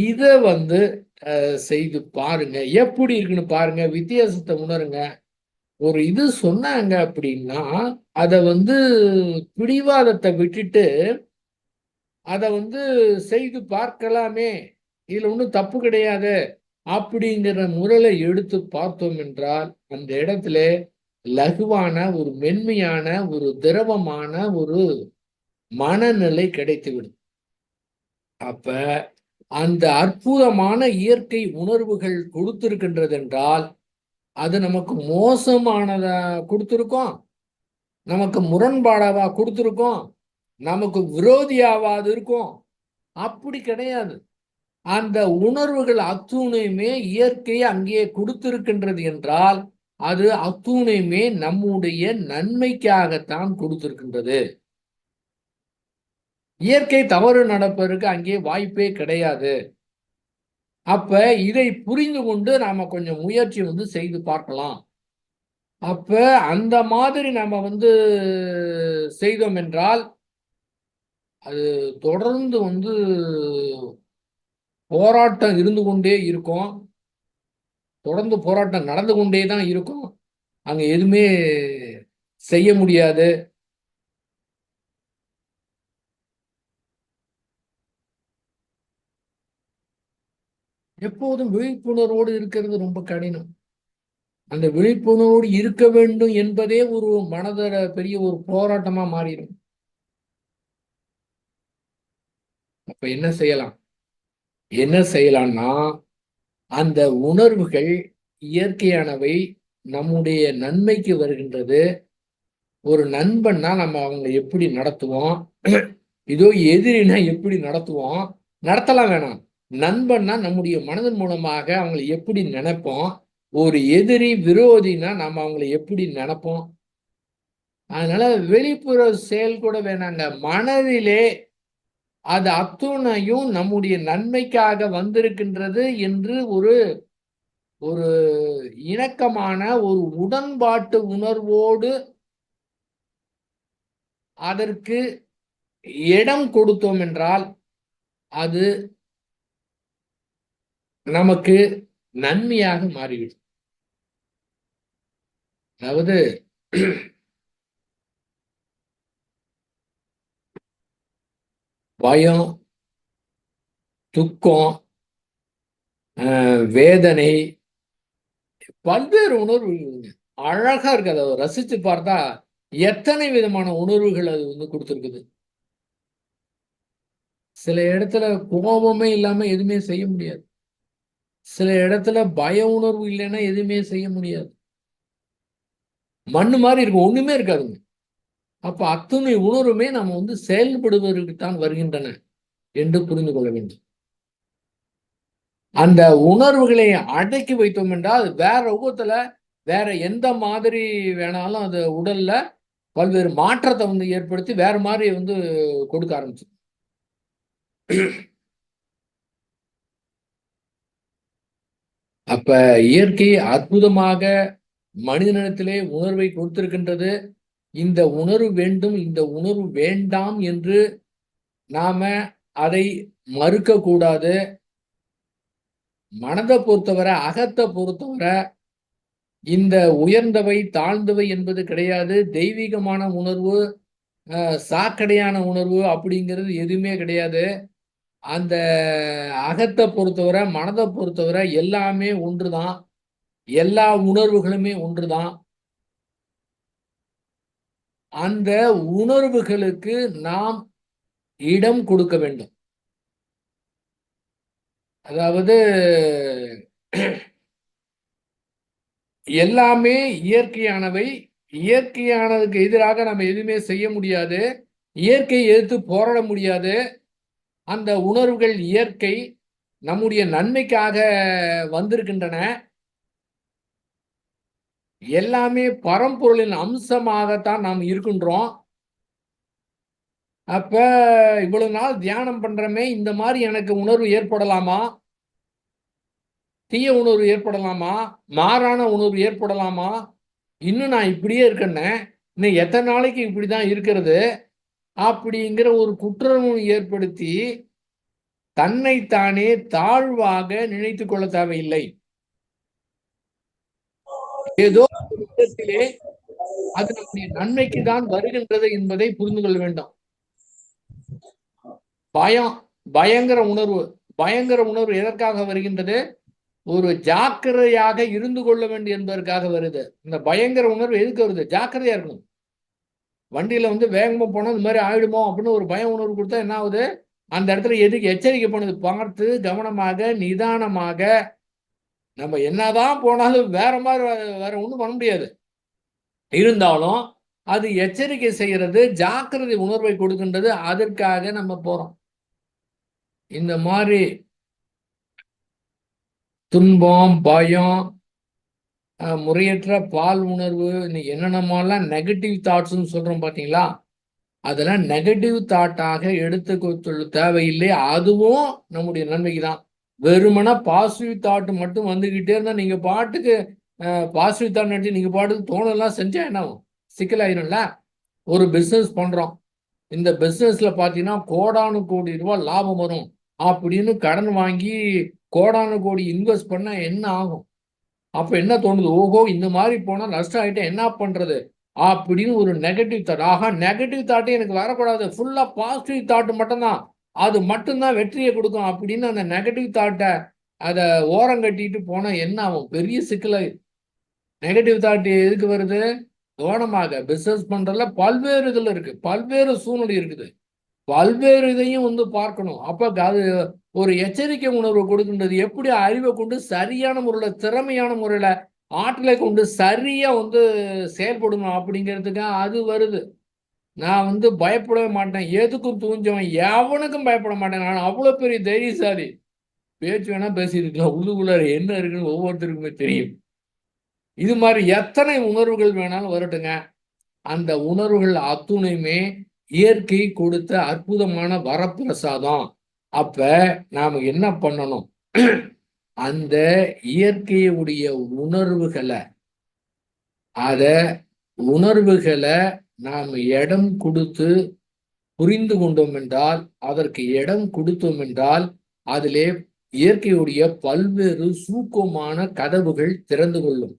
S1: இத செய்து பாருங்க. எப்படி இருக்குன்னு பாருங்க. வித்தியாசத்தை உணருங்க. ஒரு இது சொன்னாங்க அப்படின்னா அத பிடிவாதத்தை விட்டுட்டு அத செய்து பார்க்கலாமே, இதுல ஒண்ணும் தப்பு கிடையாது அப்படிங்கிற முறையில எடுத்து பார்த்தோம் என்றால் அந்த இடத்துல லகுவான ஒரு மென்மையான ஒரு திரவமான ஒரு மனநிலை கிடைத்துவிடும். அப்ப அந்த அற்புதமான இயற்கை உணர்வுகள் கொடுத்திருக்கின்றது என்றால் அது நமக்கு மோசமானதா கொடுத்திருக்கோம், நமக்கு முரண்பாடாவா கொடுத்திருக்கோம், நமக்கு விரோதியாவாது இருக்கும்? அப்படி கிடையாது. அந்த உணர்வுகள் அத்துணையுமே இயற்கை அங்கே கொடுத்திருக்கின்றது என்றால் அது அத்துணையுமே நம்முடைய நன்மைக்காகத்தான் கொடுத்திருக்கின்றது. இயற்கை தவறு நடப்பதற்கு அங்கே வாய்ப்பே கிடையாது. அப்ப இதை புரிந்து கொண்டு நாம கொஞ்சம் முயற்சி செய்து பார்க்கலாம். அப்ப அந்த மாதிரி நம்ம செய்தோம் என்றால் அது தொடர்ந்து போராட்டம் இருந்து கொண்டே இருக்கும். தொடர்ந்து போராட்டம் நடந்து கொண்டே தான் இருக்கும். அங்க எதுவுமே செய்ய முடியாது. எப்போதும் விழிப்புணர்வோடு இருக்கிறது ரொம்ப கடினம். அந்த விழிப்புணர்வோடு இருக்க வேண்டும் என்பதே ஒரு மனதில பெரிய ஒரு போராட்டமா மாறிடும். அப்ப என்ன செய்யலாம்? என்ன செய்யலாம்னா அந்த உணர்வுகள் இயற்கையானவை, நம்முடைய நன்மைக்கு வருகின்றது. ஒரு நண்பன்னா நம்ம அவங்க எப்படி நடத்துவோம், இதோ எதிரினா எப்படி நடத்துவோம், நடத்தலாம் வேணாம். நண்பன்னா நம்முடைய மனதின் மூலமாக அவங்களை எப்படி நினைப்போம், ஒரு எதிரி விரோதினா நம்ம அவங்களை எப்படி நினைப்போம். அதனால வெளிப்புற செயல் கூட வேணாங்க. மனதிலே அது அத்துணையும் நம்முடைய நன்மைக்காக வந்திருக்கின்றது என்று ஒரு ஒரு இணக்கமான ஒரு உடன்பாட்டு உணர்வோடு அதற்கு இடம் கொடுத்தோம் என்றால் அது நமக்கு நன்மையாக மாறிவிடும். அதாவது பயம், துக்கம், வேதனை, பல்வேறு உணர்வுகள் அழகா இருக்கு. அதை ரசிச்சு பார்த்தா எத்தனை விதமான உணர்வுகள் அது கொடுத்துருக்குது. சில இடத்துல கோபமே இல்லாம எதுவுமே செய்ய முடியாது. சில இடத்துல பய உணர்வு இல்லைன்னா எதுவுமே செய்ய முடியாது. மண்ணு மாதிரி இருக்கும், ஒண்ணுமே இருக்காதுங்க. அப்ப அத்துணை உணர்வுமே நம்ம செயல்படுவதற்குத்தான் வருகின்றன என்று புரிந்து கொள்ள வேண்டும். அந்த உணர்வுகளை அடக்கி வைத்தோம் என்றால் வேற ரூபத்துல வேற எந்த மாதிரி வேணாலும் அது உடல்ல பல்வேறு மாற்றத்தை ஏற்படுத்தி வேற மாதிரி கொடுக்க ஆரம்பிச்சு. அப்ப இயற்கை அற்புதமாக மனிதனிடத்திலே உணர்வை கொடுத்திருக்கின்றது. இந்த உணர்வு வேண்டும், இந்த உணர்வு வேண்டாம் என்று நாம அதை மறுக்க கூடாது. மனதை பொறுத்தவரை, அகத்தை பொறுத்தவரை இந்த உயர்ந்தவை தாழ்ந்தவை என்பது கிடையாது. தெய்வீகமான உணர்வு, சாக்கடையான உணர்வு அப்படிங்கிறது எதுவுமே கிடையாது. அந்த அகத்தை பொறுத்தவரை, மனதை பொறுத்தவரை எல்லாமே ஒன்றுதான். எல்லா உணர்வுகளுமே ஒன்றுதான். அந்த உணர்வுகளுக்கு நாம் இடம் கொடுக்க வேண்டும். அதாவது எல்லாமே இயற்கையானவை. இயற்கையானதுக்கு எதிராக நம்ம எதுவுமே செய்ய முடியாது. இயற்கையை எதிர்த்து போராட முடியாது. அந்த உணர்வுகள் இயற்கை நம்முடைய நன்மைக்காக வந்திருக்கின்றன. எல்லாமே பரம்பொருளின் அம்சமாகத்தான் நாம் இருக்கின்றோம். அப்ப இவ்வளவு நாள் தியானம் பண்றமே, இந்த மாதிரி எனக்கு உணர்வு ஏற்படலாமா? தீய உணர்வு ஏற்படலாமா? மாறான உணர்வு ஏற்படலாமா? இன்னும் நான் இப்படியே இருக்கேன்னு, இன்னும் எத்தனை நாளைக்கு இப்படிதான் இருக்கிறது அப்படிங்கிற ஒரு குற்றமும் ஏற்படுத்தி தன்னைத்தானே தாழ்வாக நினைத்து கொள்ள தேவையில்லை. ஏதோ ஒரு விதத்திலே அது நம்முடைய நன்மைக்கு தான் வருகின்றது என்பதை புரிந்து கொள்ள வேண்டும். பயம், பயங்கர உணர்வு. பயங்கர உணர்வு எதற்காக வருகின்றது? ஒரு ஜாக்கிரதையாக இருந்து கொள்ள வேண்டும் என்பதற்காக வருது. இந்த பயங்கர உணர்வு எதுக்கு வருது? ஜாக்கிரதையா இருக்கணும். வண்டியில வேகமா போனா இந்த மாதிரி ஆயிடுமோ அப்படின்னு ஒரு பய உணர்வு கொடுத்தா என்ன ஆகுது? அந்த இடத்துல எதுக்கு எச்சரிக்கை பண்ணுது? பார்த்து கவனமாக நிதானமாக நம்ம என்னதான் போனாலும் வேற மாதிரி வேற ஒண்ணும் பண்ண முடியாது. இருந்தாலும் அது எச்சரிக்கை செய்யறது, ஜாக்கிரதை உணர்வை கொடுக்கின்றது. அதற்காக நம்ம போறோம். இந்த மாதிரி துன்பம், பயம், முறையற்ற பால் உணர்வு, என்னென்னமாலாம் நெகட்டிவ் தாட்ஸ்ன்னு சொல்றோம் பார்த்தீங்களா? அதெல்லாம் நெகட்டிவ் தாட்டாக எடுத்துக்கொள்ள தேவையில்லை. அதுவும் நம்முடைய நன்மைக்கு தான். வெறுமனா பாசிட்டிவ் தாட் மட்டும் வந்துகிட்டே இருந்தா நீங்க பாட்டுக்கு பாசிட்டிவ் தாட் நினைச்சு நீங்க பாட்டுக்கு தோணலாம் செஞ்சா என்ன ஆகும்? சிக்கலாயிரும்ல. ஒரு பிசினஸ் பண்றோம். இந்த பிசினஸ்ல பாத்தீங்கன்னா கோடானு கோடி ரூபாய் லாபம் வரும் அப்படின்னு கடன் வாங்கி கோடானு கோடி இன்வெஸ்ட் பண்ணா என்ன ஆகும்? அப்ப என்ன தோணுது? ஓஹோ, இந்த மாதிரி போனா நஷ்டம் ஆயிட்டா என்ன பண்றது அப்படின்னு ஒரு நெகட்டிவ் தாட். ஆஹா, நெகட்டிவ் தாட்டே எனக்கு வரக்கூடாது, ஃபுல்லா பாசிட்டிவ் தாட் மட்டும்தான், அது மட்டும்தான் வெற்றியை கொடுக்கும் அப்படின்னு அந்த நெகட்டிவ் தாட்டை அதை ஓரம் கட்டிட்டு போனா என்ன ஆகும்? பெரிய சிக்கலை. நெகட்டிவ் தாட் எதுக்கு வருது? கவனமாக பிசினஸ் பண்றதுல பல்வேறு இதுல இருக்கு, பல்வேறு சூழ்நிலை இருக்குது, பல்வேறு இதையும் பார்க்கணும். அப்ப அது ஒரு எச்சரிக்கை உணர்வு கொடுக்கின்றது. எப்படி அறிவை கொண்டு சரியான முறையில, திறமையான முறையில, ஆற்றலை கொண்டு சரியா செயல்படணும் அப்படிங்கிறதுக்கு அது வருது. நான் பயப்படவே மாட்டேன், எதுக்கும் தூஞ்சவன், எவனுக்கும் பயப்பட மாட்டேன், நான் அவ்வளவு பெரிய தைரியசாலி. பேச்சு வேணா பேசியிருக்கலாம், உள்ளுக்குள்ள என்ன இருக்குன்னு ஒவ்வொருத்தருக்குமே தெரியும். இது மாதிரி எத்தனை உணர்வுகள் வேணாலும் வரட்டுங்க. அந்த உணர்வுகள் அத்துணையுமே இயற்கை கொடுத்த அற்புதமான வரப்பிரசாதம். அப்ப நாம என்ன பண்ணணும்? அந்த இயற்கையுடைய உணர்வுகளை அத உணர்வுகளை நாம் இடம் கொடுத்து புரிந்து கொண்டோம் என்றால், அதற்கு இடம் கொடுத்தோம் என்றால், அதிலே இயற்கையுடைய பல்வேறு சூக்குமமான கதவுகள் திறந்து கொள்ளும்.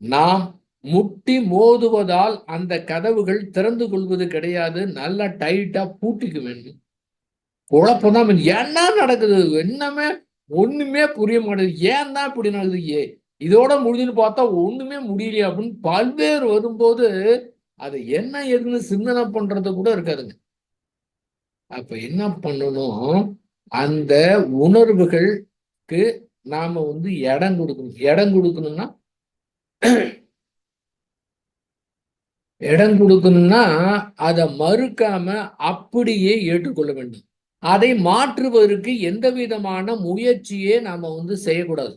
S1: நாம் முட்டி மோதுவதால் அந்த கதவுகள் திறந்து கொள்வது கிடையாது. நல்லா டைட்டா பூட்டிக்க வேண்டும். குழப்பம்தான். என்ன நடக்குது? என்னமே ஒண்ணுமே புரிய மாட்டேங்குது. ஏன் தான் இப்படி நடக்குது? இதோட முடிஞ்சுன்னு பார்த்தா ஒண்ணுமே முடியலையே அப்படின்னு பல்வேறு வரும்போது, அது என்ன ஏதுன்னு சிந்தனை பண்றது கூட இருக்காதுங்க. அப்ப என்ன பண்ணணும்? அந்த உணர்வுகளுக்கு நாம இடம் கொடுக்கணும். இடம் கொடுக்கணும்னா இடம் கொடுக்கணும்னா அதை மறுக்காம அப்படியே ஏற்றுக்கொள்ள வேண்டும். அதை மாற்றுவதற்கு எந்த விதமான முயற்சியே நாம செய்யக்கூடாது.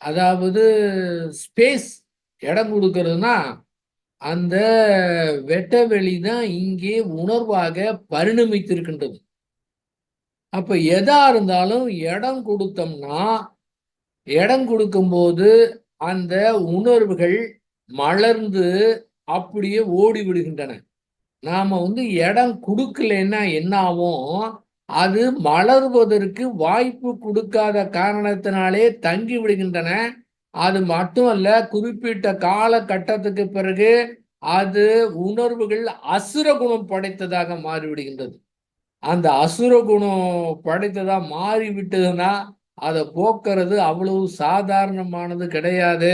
S1: அதாவது ஸ்பேஸ் இடம் கொடுக்கறதுனா அந்த வெட்ட வெளிதான் இங்கே உணர்வாக பரிணமித்திருக்கின்றது. அப்ப எதா இருந்தாலும் இடம் கொடுத்தோம்னா, இடம் கொடுக்கும்போது அந்த உணர்வுகள் மலர்ந்து அப்படியே ஓடி விடுகின்றன. நாம இடம் கொடுக்கலைன்னா என்ன ஆகும்? அது மலர்வதற்கு வாய்ப்பு கொடுக்காத காரணத்தினாலே தங்கி விடுகின்றன. அது மட்டும் அல்ல, குறிப்பிட்ட காலகட்டத்துக்கு பிறகு அது உணர்வுகள் அசுர குணம் படைத்ததாக மாறிவிடுகின்றது. அந்த அசுர குணம் படைத்ததா மாறிவிட்டதுன்னா அதை போக்குறது அவ்வளவு சாதாரணமானது கிடையாது.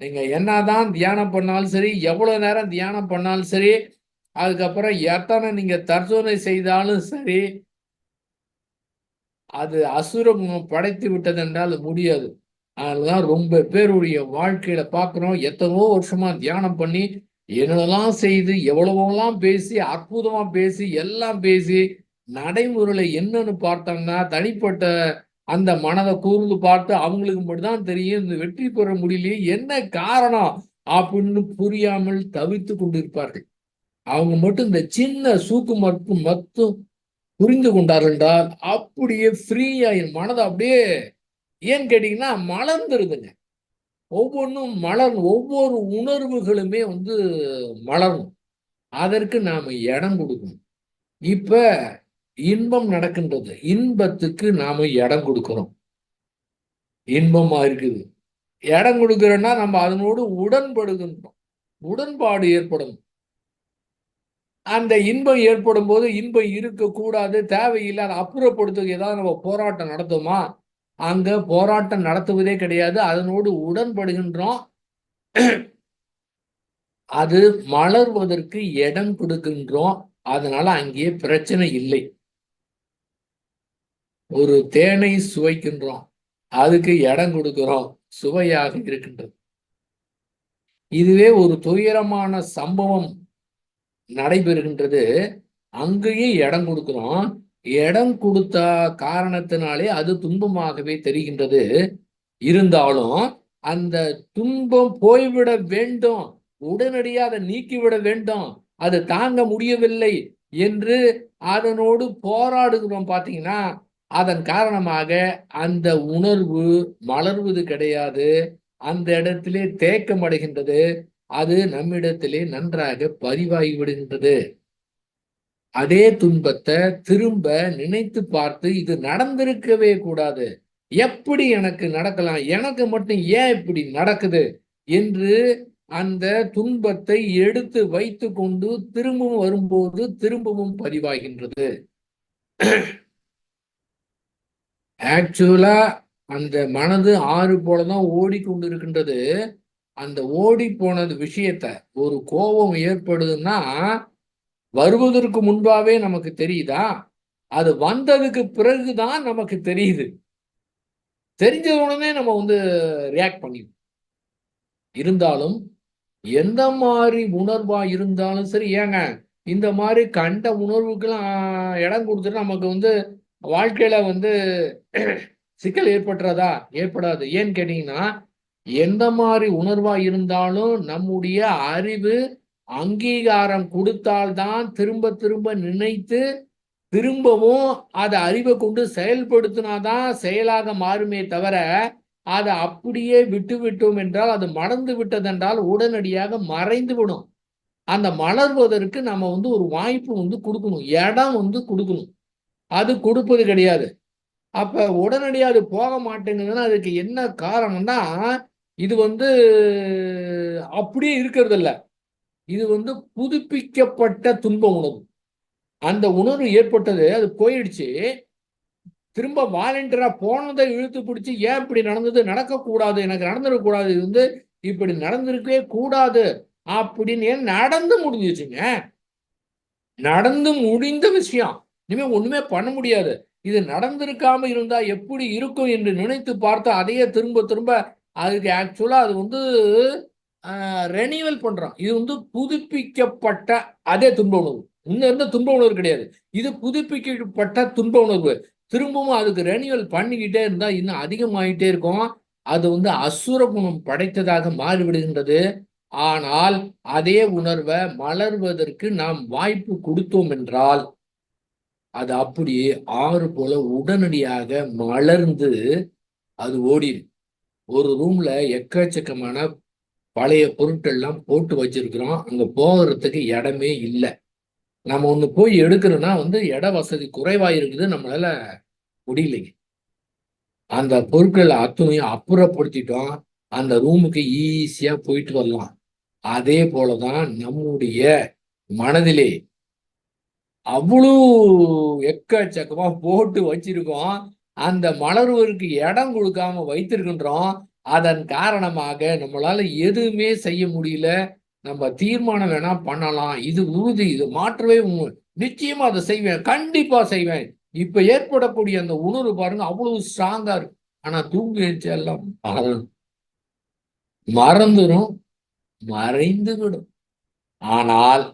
S1: நீங்க என்னதான் தியானம் பண்ணாலும் சரி, எவ்வளவு நேரம் தியானம் பண்ணாலும் சரி, அதுக்கப்புறம் எத்தனை நீங்க தர்சனை செய்தாலும் சரி, அது அசுர குணம் படைத்து விட்டது என்றால் முடியாது. அதனாலதான் ரொம்ப பேருடைய வாழ்க்கையில பார்க்கிறோம், எத்தனோ வருஷமா தியானம் பண்ணி என்னெல்லாம் செய்து எவ்வளவெல்லாம் பேசி அற்புதமா பேசி எல்லாம் பேசி நடைமுறையில என்னன்னு பார்த்தாங்கன்னா தனிப்பட்ட அந்த மனதை கூர்ந்து பார்த்து அவங்களுக்கு மட்டும்தான் தெரியும் இந்த வெற்றி பெற முடியலையே என்ன காரணம் அப்படின்னு புரியாமல் தவித்து கொண்டிருப்பார்கள். அவங்க மட்டும் இந்த சின்ன சூக்கு மட்டும் புரிந்து கொண்டார்கள் என்றால் அப்படியே ஃப்ரீயாயிரும். மனதை அப்படியே ஏன்னு கேட்டீங்கன்னா மலர்ந்துருதுங்க. ஒவ்வொன்றும் ஒவ்வொரு உணர்வுகளுமே மலரும். அதற்கு நாம இடம் கொடுக்கணும். இப்ப இன்பம் நடக்கின்றது. இன்பத்துக்கு நாம இடம் கொடுக்கிறோம். இன்பமா இருக்குது. இடம் கொடுக்கிறோம்னா நம்ம அதனோடு உடன்படுகின்றோம். உடன்பாடு ஏற்படும். அந்த இன்பம் ஏற்படும் போது இன்பம் இருக்கக்கூடாது, தேவையில்லாத அப்புறப்படுத்த ஏதாவது நம்ம போராட்டம் நடத்துமா? அங்க போராட்டம் நடத்துவதே கிடையாது. அதனோடு உடன்படுகின்றோம். அது மலர்வதற்கு இடம் கொடுக்கின்றோம். அதனால அங்கே பிரச்சனை இல்லை. ஒரு தேனை சுவைக்கின்றோம், அதுக்கு இடம் கொடுக்கிறோம், சுவையாக இருக்கின்றது. இதுவே ஒரு துயரமான சம்பவம் நடைபெறுகின்றது, அங்கேயே இடம் கொடுக்கிறோம். இடம் கொடுத்த காரணத்தினாலே அது துன்பமாகவே தெரிகின்றது. இருந்தாலும் அந்த துன்பம் போய்விட வேண்டும், உடனடியாக அதை நீக்கிவிட வேண்டும், அது தாங்க முடியவில்லை என்று அதனோடு போராடுகிறோம். பார்த்தீங்கன்னா அதன் காரணமாக அந்த உணர்வு மலர்வது கிடையாது. அந்த இடத்திலே தேக்கம் அடைகின்றது. அது நம்மிடத்திலே நன்றாக பதிவாகி விடுகின்றது. அதே துன்பத்தை திரும்ப நினைத்து பார்த்து இது நடந்திருக்கவே கூடாது, எப்படி எனக்கு நடக்கலாம், எனக்கு மட்டும் ஏன் இப்படி நடக்குது என்று அந்த துன்பத்தை எடுத்து வைத்து கொண்டு திரும்பவும் வரும்போது திரும்பவும் பதிவாகின்றது. ஆக்சுவலா அந்த மனது ஆறு போலதான் ஓடிக்கொண்டிருக்கின்றது. அந்த ஓடி போனது விஷயத்த ஒரு கோபம் ஏற்படுதுன்னா வருவதற்கு முன்பாவே நமக்கு தெரியுதா? அது வந்ததுக்கு பிறகுதான் நமக்கு தெரியுது. தெரிஞ்ச உடனே நம்ம ரியாக்ட் பண்ணி இருந்தாலும் எந்த மாதிரி உணர்வா இருந்தாலும் சரி, ஏங்க இந்த மாதிரி கண்ட உணர்வுக்கெல்லாம் இடம் கொடுத்துட்டு நமக்கு வாழ்க்கையில சிக்கல் ஏற்பட்டுறதா? ஏற்படாது. ஏன்னு கேட்டீங்கன்னா எந்த மாதிரி உணர்வா இருந்தாலும் நம்முடைய அறிவு அங்கீகாரம் கொடுத்தால்தான் திரும்ப திரும்ப நினைத்து திரும்பவும் அதை அறிவை கொண்டு செயல்படுத்தினாதான் செயலாக மாறுமே தவிர அதை அப்படியே விட்டு விட்டோம் என்றால் அது மறந்து விட்டதென்றால் உடனடியாக மறைந்து விடும். அந்த மலர்வதற்கு நம்ம ஒரு வாய்ப்பு கொடுக்கணும், இடம் கொடுக்கணும். அது கொடுப்பது கிடையாது. அப்ப உடனடியாக அது போக மாட்டேங்குதுன்னா அதுக்கு என்ன காரணம்னா இது அப்படியே இருக்கிறது இல்ல. இது புதுப்பிக்கப்பட்ட துன்ப உணர்வு. அந்த உணர்வு ஏற்பட்டது, அது போயிடுச்சு. திரும்ப வாலண்டியரா போனதை இழுத்து பிடிச்சி ஏன் இப்படி நடந்தது, நடக்கக்கூடாது, எனக்கு நடந்துடக்கூடாது, இது இப்படி நடந்திருக்கவே கூடாது அப்படின்னு நடந்து முடிஞ்சிச்சுங்க. நடந்து முடிந்த விஷயம். இனிமே ஒண்ணுமே பண்ண முடியாது. இது நடந்திருக்காம இருந்தா எப்படி இருக்கும் என்று நினைத்து பார்த்து அதையே திரும்ப திரும்ப அதுக்கு ஆக்சுவலா அது ரெனிவல் பண்றோம். இது புதுப்பிக்கப்பட்ட அதே துன்ப உணர்வு. இன்னும் இருந்த துன்ப உணர்வு கிடையாது. இது புதுப்பிக்கப்பட்ட துன்ப உணர்வு. திரும்பவும் அதுக்கு ரெனிவல் பண்ணிக்கிட்டே இருந்தா இன்னும் அதிகமாயிட்டே இருக்கும். அது அசுர குணம் படைத்ததாக மாறிவிடுகின்றது. ஆனால் அதே உணர்வை மலர்வதற்கு நாம் வாய்ப்பு கொடுத்தோம் என்றால் அது அப்படியே ஆறு போல உடனடியாக மலர்ந்து அது ஓடிடும். ஒரு ரூம்ல எக்கச்சக்கமான பழைய பொருட்கள்லாம் போட்டு வச்சிருக்கிறோம். அங்க போகிறதுக்கு இடமே இல்லை. நம்ம ஒண்ணு போய் எடுக்கிறோம்னா இட வசதி குறைவா இருக்குது, நம்மளால முடியலைங்க. அந்த பொருட்களை அத்தனையும் அப்புறப்படுத்திட்டோம், அந்த ரூமுக்கு ஈஸியா போயிட்டு வரலாம். அதே போலதான் நம்முடைய மனதிலே அவ்வளோ எக்கச்சக்கமா போட்டு வச்சிருக்கோம். அந்த மலர்வதற்கு இடம் கொடுக்காம வைத்திருக்கின்றோம். அதன் காரணமாக நம்மளால எதுவுமே செய்ய முடியல. நம்ம தீர்மானம் வேணா பண்ணலாம், இது உறுதி, இது மாற்றவே நிச்சயமா அதை செய்வேன், கண்டிப்பா செய்வேன். இப்ப ஏற்படக்கூடிய அந்த உணர்வு பாருங்க அவ்வளவு ஸ்ட்ராங்கா இருக்கு. ஆனா தூங்கி எழுச்சி எல்லாம் மறந்துடும், மறைந்து விடும். ஆனால்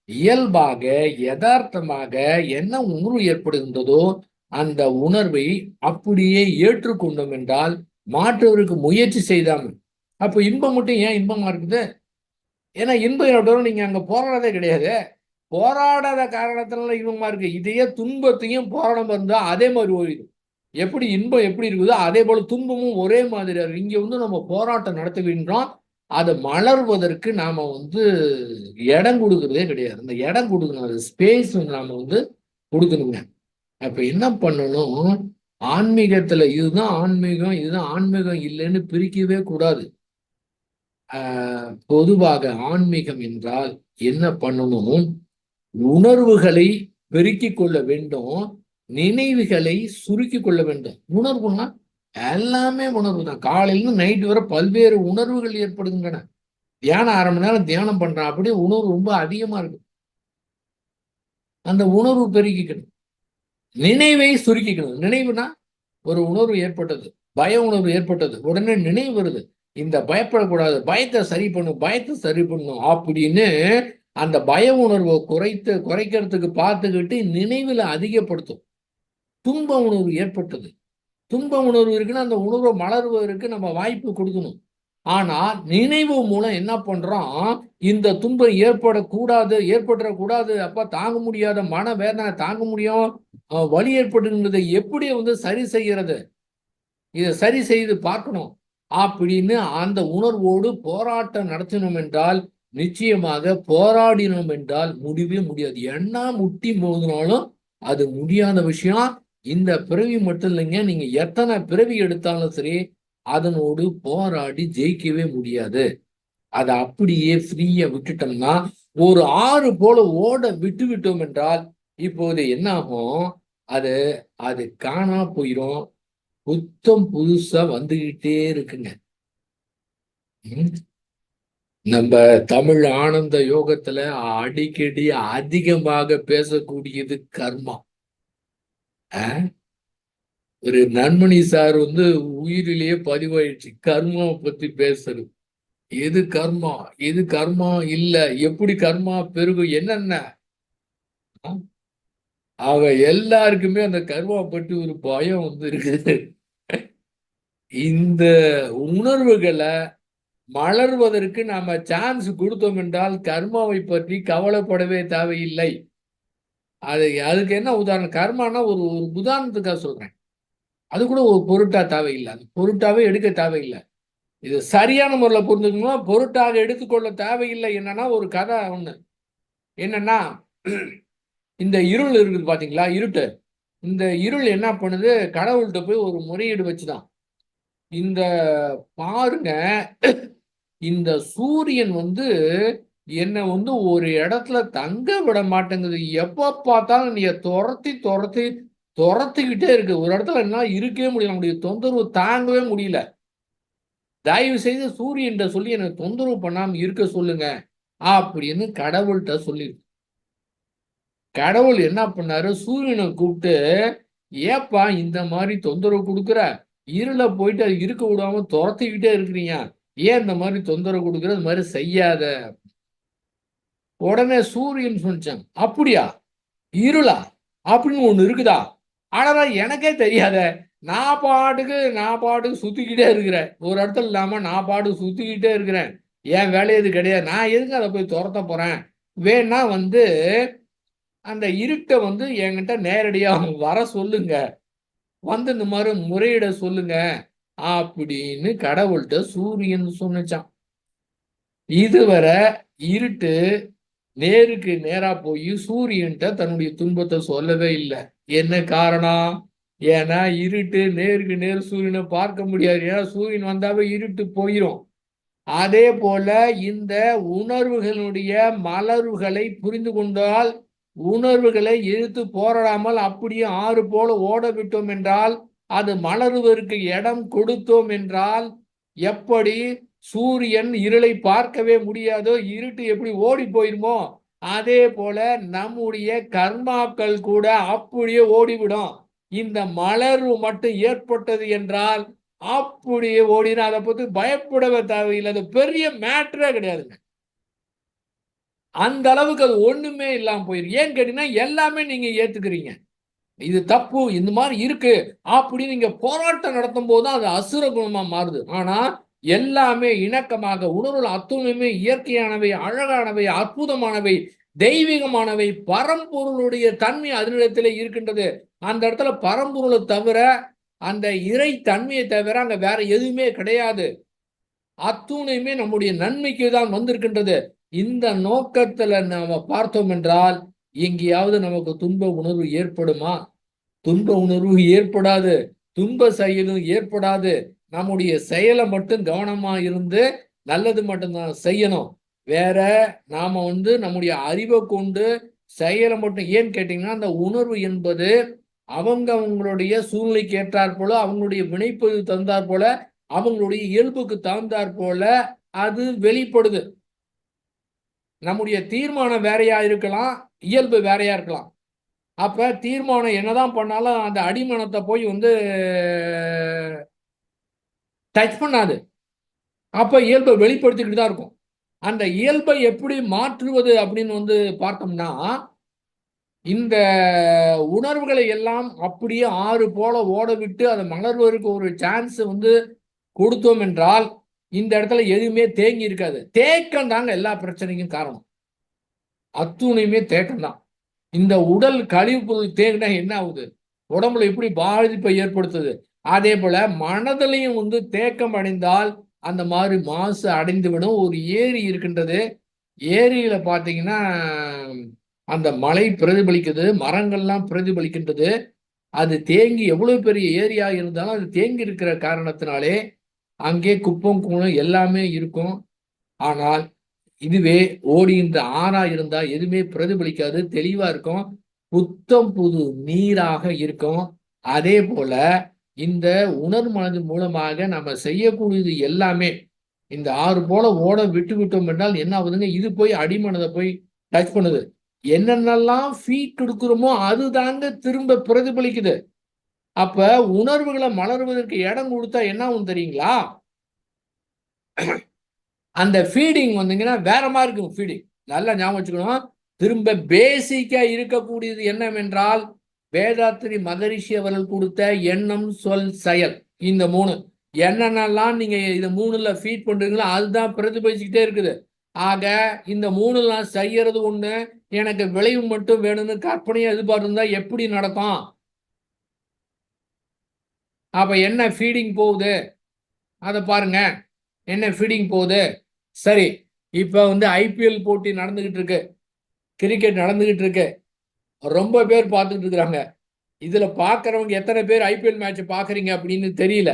S1: இயல்பாக யதார்த்தமாக என்ன உணர்வு ஏற்படுகின்றதோ அந்த உணர்வை அப்படியே ஏற்றுக்கொண்டோம் என்றால் மாற்றுவதற்கு முயற்சி செய்தாமல். அப்போ இன்பம் மட்டும் ஏன் இன்பமா இருக்குது? ஏன்னா இன்பம் நீங்க அங்க போராடதே கிடையாது. போராடாத காரணத்தினால இன்பமா இருக்கு. இதையே துன்பத்தையும் போராடம் இருந்தா அதே மாதிரி ஓடிடும். எப்படி இன்பம் எப்படி இருக்குதோ அதே போல துன்பமும் ஒரே மாதிரி இருக்கு. இங்க நம்ம போராட்டம் நடத்துகின்றோம். அதை மலர்வதற்கு நாம இடம் கொடுக்கறதே கிடையாது. அந்த இடம் கொடுக்கணும், ஸ்பேஸ் நாம கொடுக்கணுங்க. அப்ப என்ன பண்ணணும், ஆன்மீகத்துல இதுதான் ஆன்மீகம், இதுதான் ஆன்மீகம் இல்லைன்னு பிரிக்கவே கூடாது. பொதுவாக ஆன்மீகம் என்றால் என்ன பண்ணணும், உணர்வுகளை பெருக்கிக் கொள்ள வேண்டும், நினைவுகளை சுருக்கி கொள்ள வேண்டும். உணர்வுன்னா எல்லாமே உணர்வு தான். காலையிலிருந்து நைட்டு வரை பல்வேறு உணர்வுகள் ஏற்படுகின்றன. தியானம் 1/2 மணி நேரம் தியானம் பண்றான், அப்படியே உணர்வு ரொம்ப அதிகமா இருக்கு. அந்த உணர்வு பெருக்கிக்கணும், நினைவை சுருக்கிக்கணும். நினைவுனா ஒரு உணர்வு ஏற்பட்டது, பய உணர்வு ஏற்பட்டது, உடனே நினைவு வருது, இந்த பயப்படக்கூடாது, பயத்தை சரி பண்ணும், பயத்தை சரி பண்ணும் அப்படின்னு அந்த பய உணர்வை குறைக்கிறதுக்கு பார்த்துக்கிட்டு நினைவுல அதிகப்படுத்தும். துன்ப உணர்வு ஏற்பட்டது, துன்ப உணர்வு இருக்குன்னா அந்த உணர்வை மலர்வதற்கு நம்ம வாய்ப்பு கொடுக்கணும். ஆனா நினைவு மூலம் என்ன பண்றோம், இந்த துன்பம் ஏற்படக்கூடாது, அப்ப தாங்க முடியாத மன வேதனை தாங்க முடியும், வலி ஏற்படுகின்றதை எப்படி சரி செய்கிறது, இதை சரி செய்து பார்க்கணும் அப்படின்னு அந்த உணர்வோடு போராட்டம் நடத்தினோம் என்றால், நிச்சயமாக போராடினோம் என்றால் முடியவே முடியாது. என்ன முட்டி மோதினாலும் அது முடியாத விஷயம். இந்த பிறவி மட்டும் இல்லைங்க, நீங்க எத்தனை பிறவி எடுத்தாலும் சரி அதனோடு போராடி ஜெயிக்கவே முடியாது. அதை அப்படியே ஃப்ரீயா விட்டுட்டோம்னா, ஒரு ஆறு போல ஓட விட்டோம் என்றால் இப்போது என்ன ஆகும், அது அது காணா போயிடும், புத்தம் புதுசா வந்துகிட்டே இருக்குங்க. நம்ம தமிழ் ஆனந்த யோகத்துல அடிக்கடி அதிகமாக பேசக்கூடியது கர்மா. ஒரு நன்மணி சார் உயிரிலேயே பதிவாயிடுச்சு கர்மாவை பத்தி பேசுறது. எது கர்மா, எது கர்மா இல்ல, எப்படி கர்மா பெருகும், என்னென்ன. ஆக எல்லாருக்குமே அந்த கர்மா பற்றி ஒரு பயம் இருக்குது. இந்த உணர்வுகளை மலர்வதற்கு நாம சான்ஸ் கொடுத்தோம் என்றால் கர்மாவை பற்றி கவலைப்படவே தேவையில்லை. அதுக்கு என்ன உதாரணம்? கர்மானா ஒரு ஒரு உதாரணத்துக்காக சொல்றேன். அது கூட ஒரு பொருட்டா தேவையில்லை. அது பொருட்டாவே எடுக்க தேவையில்லை. இது சரியான முறையில் புரிஞ்சுக்கணும். பொருட்டாக எடுத்துக்கொள்ள தேவையில்லை. என்னன்னா ஒரு கதை ஒண்ணு. என்னன்னா இந்த இருள் இருக்குது பாத்தீங்களா, இருட்டு. இந்த இருள் என்ன பண்ணுது, கடவுள்கிட்ட போய் ஒரு முறையீடு வச்சுதான், இந்த பாருங்க, இந்த சூரியன் என்ன ஒரு இடத்துல தங்க விட மாட்டேங்குது. எப்ப பார்த்தாலும் நீ துரத்தி துரத்தி துரத்திக்கிட்டே இருக்கு. ஒரு இடத்துல என்ன இருக்கவே முடியல, நம்முடைய தொந்தரவு தாங்கவே முடியல. தயவு செய்து சூரியன் சொல்லி எனக்கு தொந்தரவு பண்ணாம இருக்க சொல்லுங்க அப்படின்னு கடவுள்கிட்ட சொல்லிருக்கு. கடவுள் என்ன பண்ணாரு, சூரியனை கூப்பிட்டு, ஏப்பா இந்த மாதிரி தொந்தரவு கொடுக்குற, இருள போயிட்டு அது இருக்க விடாம துரத்திக்கிட்டே இருக்கிறீங்க, ஏன் இந்த மாதிரி தொந்தரவு கொடுக்குற, இந்த மாதிரி செய்யாத. உடனே சூரியன் சொன்னான், அப்படியா, இருளா அப்படின்னு ஒண்ணு இருக்குதா, ஆனா எனக்கே தெரியாத, நான் பாட்டுக்கு சுத்திக்கிட்டே இருக்கிறேன், ஒரு இடத்துல இல்லாம நான் பாட்டுக்கு சுத்திக்கிட்டே இருக்கிறேன், என் வேலையது கிடையாது, நான் எதுக்கு அதை போய் துரத்த போறேன், வேணா அந்த இருட்டை என்கிட்ட நேரடியா வர சொல்லுங்க, இந்த மாதிரி முறையிட சொல்லுங்க அப்படின்னு கடவுள்கிட்ட சூரியன் சொன்னிச்சான். இதுவரை இருட்டு நேருக்கு நேரா போய் சூரியன்கிட்ட தன்னுடைய துன்பத்தை சொல்லவே இல்லை. என்ன காரணம்? ஏன்னா இருட்டு நேருக்கு நேர் சூரியனை பார்க்க முடியாது. ஏன்னா சூரியன் வந்தாவே இருட்டு போயிடும். அதே போல இந்த உணர்வுகளுடைய மலர்வுகளை புரிந்து கொண்டால், உணர்வுகளை எதிர்த்து போராடாமல் அப்படியே ஆறு போல ஓட விட்டோம் என்றால், அது மலர்வதற்கு இடம் கொடுத்தோம் என்றால், எப்படி சூரியன் இருளை பார்க்கவே முடியாதோ, இருட்டு எப்படி ஓடி போயிருமோ, அதே போல நம்முடைய கர்மாக்கள் கூட அப்படியே ஓடிவிடும். இந்த மலர்வு மட்டும் ஏற்பட்டது என்றால் அப்படியே ஓடினா அதை பத்தி பயப்படவே தேவையில்லை. அது பெரிய மேட்டரே கிடையாதுங்க. அந்த அளவுக்கு அது ஒண்ணுமே இல்லாம போயிருக்கு. ஏன்னு கேட்டீங்கன்னா எல்லாமே நீங்க ஏத்துக்கிறீங்க. இது தப்பு, இந்த மாதிரி இருக்கு அப்படின்னு நீங்க போராட்டம் நடத்தும் போது அது அசுர குணமா மாறுது. ஆனா எல்லாமே இணக்கமாக, உணர்வுகள் அத்துணையுமே இயற்கையானவை, அழகானவை, அற்புதமானவை, தெய்வீகமானவை, பரம்பொருளுடைய தன்மை அதனிடத்திலே இருக்கின்றது. அந்த இடத்துல பரம்பொருளை தவிர, அந்த இறை தன்மையை தவிர அங்க வேற எதுவுமே கிடையாது. அத்துணையுமே நம்முடைய நன்மைக்கு தான் வந்திருக்கின்றது. இந்த நோக்கத்துல நாம பார்த்தோம் என்றால் எங்கேயாவது நமக்கு துன்ப உணர்வு ஏற்படுமா? துன்ப உணர்வு ஏற்படாது. துன்ப செயலும் ஏற்படாது. நம்முடைய செயலை மட்டும் கவனமா இருந்து நல்லது மட்டும்தான் செய்யணும். வேற நாம நம்முடைய அறிவை கொண்டு செயலை மட்டும், ஏன்னு கேட்டீங்கன்னா அந்த உணர்வு என்பது அவங்களுடைய சூழ்நிலைக்கு ஏற்றாற் போல, அவங்களுடைய வினைப்பதிவு தந்தாற் போல, அவங்களுடைய இயல்புக்கு தகுந்தாற் போல அது வெளிப்படுது. நம்முடைய தீர்மானம் வேறையா இருக்கலாம், இயல்பு வேறையா இருக்கலாம். அப்ப தீர்மானம் என்னதான் பண்ணாலும் அந்த அடிமனத்தை போய் டச் பண்ணாது. அப்ப இயல்பை வெளிப்படுத்திக்கிட்டு தான் இருக்கும். அந்த இயல்பை எப்படி மாற்றுவது அப்படின்னு பார்த்தோம்னா, இந்த உணர்வுகளை எல்லாம் அப்படியே ஆறு போல ஓட விட்டு அதை மலர்வதற்கு ஒரு சான்ஸ் கொடுத்தோம் என்றால், இந்த இடத்துல எதுவுமே தேங்கி இருக்காது. தேக்கம் தாங்க எல்லா பிரச்சனைக்கும் காரணம். அத்துணையுமே தேக்கம் தான். இந்த உடல் கழிவு பொருள் தேங்கினா என்ன ஆகுது? உடம்புல எப்படி பாதிப்பை ஏற்படுத்துது? அதே போல மனதிலையும் தேக்கம் அடைந்தால் அந்த மாதிரி மாசு அடைந்துவிடும். ஒரு ஏரி இருக்கின்றது. ஏரியில பார்த்தீங்கன்னா அந்த மழை பிரதிபலிக்குது, மரங்கள்லாம் பிரதிபலிக்கின்றது. அது தேங்கி எவ்வளவு பெரிய ஏரியா இருந்தாலும் அது தேங்கி இருக்கிற காரணத்தினாலே அங்கே குப்பம் கூளம் எல்லாமே இருக்கும். ஆனால் இதுவே ஓடுகின்ற ஆறா இருந்தா எதுவுமே பிரதிபலிக்காது, தெளிவா இருக்கும், புத்தம் புது நீராக இருக்கும். அதே போல இந்த உணர்வு மனதின் மூலமாக நம்ம செய்யக்கூடியது எல்லாமே இந்த ஆறு போல ஓட விட்டு விட்டோம் என்றால் என்ன ஆகுதுங்க, இது போய் அடிமனதை போய் டச் பண்ணுது. என்னென்னலாம் ஃபீட் கொடுக்குறோமோ அது தாங்க திரும்ப பிரதிபலிக்குது. அப்ப உணர்வுகளை மலர்வதற்கு இடம் கொடுத்தா என்ன ஆகும் தெரியுங்களா? அந்த ஃபீடிங் வேற மாதிரி இருக்கும். ஃபீடிங் நல்லா ஞாபகம் வச்சுக்கணும். திரும்ப பேசிக்கா இருக்கக்கூடியது என்னவென்றால், வேதாத்திரி மகரிஷி அவர்கள் கொடுத்த எண்ணம், சொல், செயல், இந்த 3. என்னென்னலாம் நீங்க இதை 3ல் ஃபீட் பண்றீங்களோ அதுதான் பிரதிபலிச்சுக்கிட்டே இருக்குது. ஆக இந்த 3லாம் செய்யறது ஒண்ணு, எனக்கு விளைவு மட்டும் வேணும்னு கற்பனையா எதிர்பார்த்திருந்தா எப்படி நடக்கும்? அப்ப என்ன ஃபீடிங் போகுது அதை பாருங்க. என்ன ஃபீடிங் போகுது? சரி, இப்ப ஐபிஎல் போட்டி நடந்துகிட்டு இருக்கு, கிரிக்கெட் நடந்துகிட்டு இருக்கு, ரொம்ப பேர் பார்த்துட்டு இருக்கிறாங்க. இதுல பாக்குறவங்க எத்தனை பேர் ஐபிஎல் மேட்ச் பாக்குறீங்க அப்படின்னு தெரியல.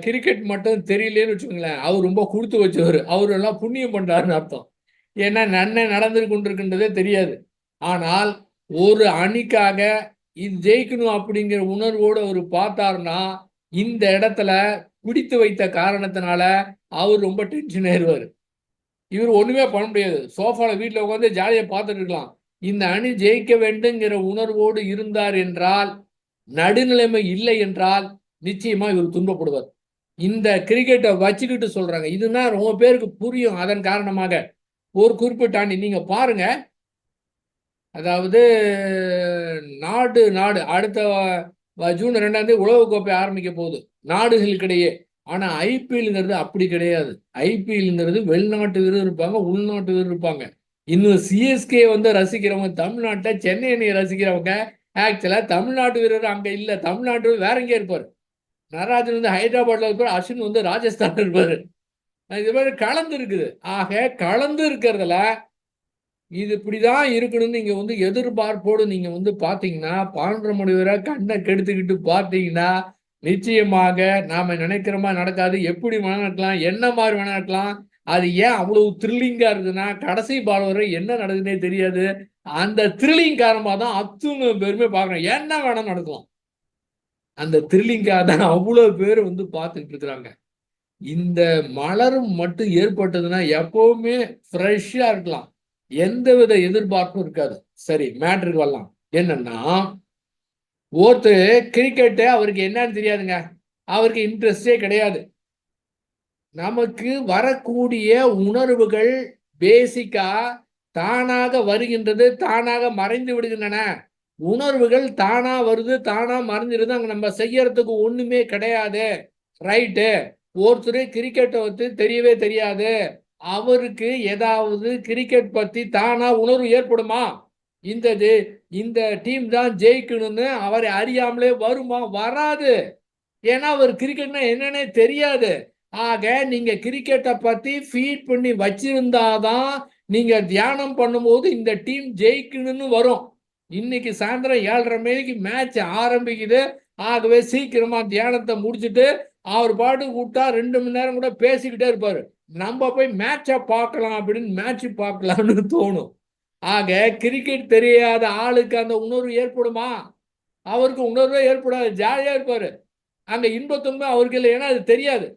S1: கிரிக்கெட் மட்டும் தெரியலேன்னு வச்சுக்கோங்களேன், அவர் ரொம்ப கொடுத்து வச்சவர், அவர் எல்லாம் புண்ணியம் பண்றாருன்னு அர்த்தம். ஏன்னா நன்மை நடந்து கொண்டிருக்கின்றதே தெரியாது. ஆனால் ஒரு அணிக்காக இது ஜெயிக்கணும் அப்படிங்கிற உணர்வோடு அவர் பார்த்தாருன்னா, இந்த இடத்துல பிடித்து வைத்த காரணத்தினால அவர் ரொம்ப டென்ஷன் ஆயிடுவார். இவர் ஒண்ணுமே பண்ண முடியாது. சோஃபால வீட்டில் உட்காந்து ஜாலியா பார்த்துட்டு இருக்கலாம். இந்த அணி ஜெயிக்க வேண்டுங்கிற உணர்வோடு இருந்தார் என்றால், நடுநிலைமை இல்லை என்றால் நிச்சயமா இவர் துன்பப்படுவார். இந்த கிரிக்கெட்டை வச்சுக்கிட்டு சொல்றாங்க. இதுதான் ரொம்ப பேருக்கு புரியும். அதன் காரணமாக ஒரு குறிப்பிட்ட அணி நீங்க பாருங்க. அதாவது நாடு நாடு அடுத்த ஜூன் 2ஆம் தேதி உலகக்கோப்பை ஆரம்பிக்க போகுது நாடுகளுக்கிடையே. ஆனா ஐபிஎல்ங்கிறது அப்படி கிடையாது. ஐபிஎல்ங்கிறது வெளிநாட்டு வீரர் இருப்பாங்க, உள்நாட்டு வீரர் இருப்பாங்க. இன்னும் சிஎஸ்கே ரசிக்கிறவங்க, தமிழ்நாட்டில் சென்னை அணியை ரசிக்கிறவங்க ஆக்சுவலா தமிழ்நாட்டு வீரர் அங்க இல்ல, தமிழ்நாட்டு வேற எங்கேயே இருப்பாரு. நடராஜன் ஹைதராபாத்ல இருப்பார், அஸ்வின் ராஜஸ்தான் இருப்பாரு. இது மாதிரி கலந்து இருக்குது. ஆக கலந்து இருக்கிறதுல இது இப்படிதான் இருக்கணும்னு நீங்க எதிர்பார்ப்போடு நீங்க பாத்தீங்கன்னா, பாண்டரமுனிவரை கண்ணை கெடுத்துக்கிட்டு பார்த்தீங்கன்னா, நிச்சயமாக நாம நினைக்கிற மாதிரி நடக்காது. எப்படி வேணா நடக்கலாம், என்ன மாதிரி வேணா நடக்கலாம். அது ஏன் அவ்வளவு த்ரில்லிங்கா இருக்குன்னா, கடைசி பால் வரை என்ன நடக்குதுன்னே தெரியாது. அந்த த்ரில்லிங் காரணமாக தான் அத்தனை பேருமே பார்க்கணும். என்ன வேணா நடக்கலாம். அந்த த்ரில்லிங்காக தான் அவ்வளவு பேர் பார்த்துக்கிட்டு இருக்கிறாங்க. இந்த மலரும் மட்டும் ஏற்பட்டதுன்னா எப்பவுமே ஃப்ரெஷ்ஷா இருக்கலாம். எந்தவித எதிர்பார்ப்பும் இருக்காது. சரி, மேட்ருக்கு வரலாம். என்னன்னா, ஒருத்தர் கிரிக்கெட் அவருக்கு என்னன்னு தெரியாதுங்க, அவருக்கு இன்ட்ரெஸ்டே கிடையாது. நமக்கு வரக்கூடிய உணர்வுகள் பேசிக்கா தானாக வருகின்றது, தானாக மறைந்து விடுகின்றன. உணர்வுகள் தானா வருது, தானா மறைஞ்சிருது. அங்க நம்ம செய்யறதுக்கு ஒண்ணுமே கிடையாது. ரைட்டு. ஒருத்தர் கிரிக்கெட்டை தெரியவே தெரியாது, அவருக்கு ஏதாவது கிரிக்கெட் பத்தி தானா உணர்வு ஏற்படுமா? இந்த டீம் தான் ஜெயிக்கணும்னு அவரை அறியாமலே வருமா? வராது. ஏன்னா அவர் கிரிக்கெட்னா என்னன்னே தெரியாது. ஆக நீங்க கிரிக்கெட்டை பத்தி ஃபீட் பண்ணி வச்சிருந்தாதான் நீங்க தியானம் பண்ணும்போது இந்த டீம் ஜெயிக்கணும்னு வரும். இன்னைக்கு சாயந்தரம் 7:30 மணிக்கு மேட்ச் ஆரம்பிக்குது. ஆகவே சீக்கிரமா தியானத்தை முடிச்சுட்டு அவர் பாட்டு கூப்பிட்டா 2 மணி நேரம் கூட பேசிக்கிட்டே இருப்பாரு. நம்ம போய் மேட்சை பார்க்கலாம் அப்படின்னு மேட்ச் பார்க்கலாம்னு தோணும். ஆக கிரிக்கெட் தெரியாத ஆளுக்கு அந்த உணர்வு ஏற்படுமா? அவருக்கு உணர்வே ஏற்படாது, ஜாலியா இருப்பாரு. அங்க இன்பத்துமே அவருக்கு இல்லை, ஏன்னா அது தெரியாது.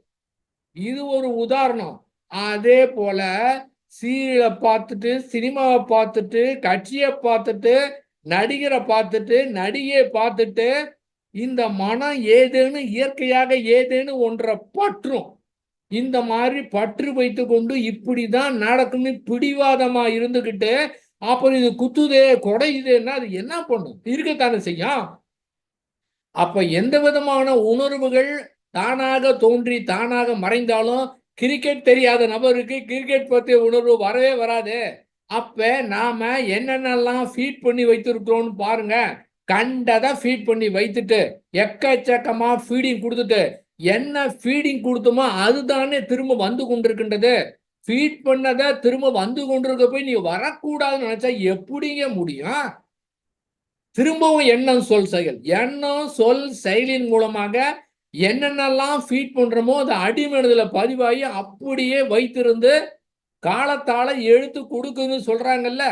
S1: இது ஒரு உதாரணம். அதே போல சீரியலை பார்த்துட்டு, சினிமாவை பார்த்துட்டு, கட்சியை பார்த்துட்டு, நடிகரை பார்த்துட்டு, நடிகையை பார்த்துட்டு இந்த மனம் ஏதேனும் இயற்கையாக ஏதேனும் ஒன்றை பற்றும். இந்த மாதிரி பற்று வைத்து கொண்டு இப்படிதான் நடக்கும்னு பிடிவாதமா இருந்துகிட்டு அப்புறம் இது குத்துதே கொடையுதேன்னா அது என்ன பண்ணும்? இருக்கத்தானே செய்யும். அப்ப எந்த விதமான உணர்வுகள் தானாக தோன்றி தானாக மறைந்தாலும் கிரிக்கெட் தெரியாத நபருக்கு கிரிக்கெட் பற்றிய உணர்வு வரவே வராது. அப்ப நாம என்னென்னலாம் ஃபீட் பண்ணி வைத்திருக்கிறோம்னு பாருங்க. கண்டதை ஃபீட் பண்ணி வைத்துட்டு எக்கச்சக்கமா ஃபீடிங் கொடுத்துட்டு என்ன ஃபீடிங் கொடுத்தோமோ அதுதானே திரும்ப வந்து கொண்டிருக்கின்றது. ஃபீட் பண்ணதை திரும்ப வந்து கொண்டிருக்க போய் நீ வரக்கூடாதுன்னு நினைச்சா எப்படிங்க முடியும்? திரும்பவும் எண்ணம் சொல் செயல், எண்ணம் சொல் செயலின் மூலமாக என்னென்னலாம் ஃபீட் பண்றோமோ அதை அடிமனதுல பதிவாகி அப்படியே வைத்திருந்து காலத்தால எடுத்து கொடுக்குதுன்னு சொல்றாங்கல்ல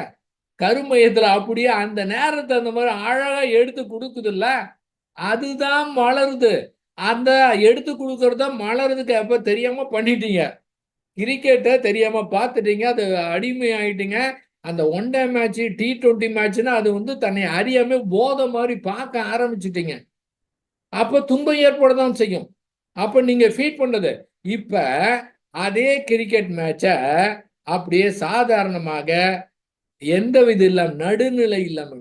S1: கருமையத்துல. அப்படியே அந்த நேரத்தை அந்த மாதிரி அழகா எடுத்து கொடுக்குது இல்ல, அதுதான் மலருது. அந்த எடுத்து கொடுக்கறத மலருதுக்கு எப்ப தெரியாம பண்ணிட்டீங்க. கிரிக்கெட்டை தெரியாம பார்த்துட்டீங்க, அது அடிமை ஆயிட்டீங்க. அந்த ஒன் டே மேட்ச், T20 மேட்ச்னா அது தன்னை அறியாம போதை மாதிரி பார்க்க ஆரம்பிச்சுட்டீங்க. அப்ப துன்பம் ஏற்படதான் செய்யும். அப்ப நீங்க ஃபீட் பண்ணது. இப்ப அதே கிரிக்கெட் மேட்ச அப்படியே சாதாரணமாக எந்த வித இல்லாம நடுநிலை இல்லாம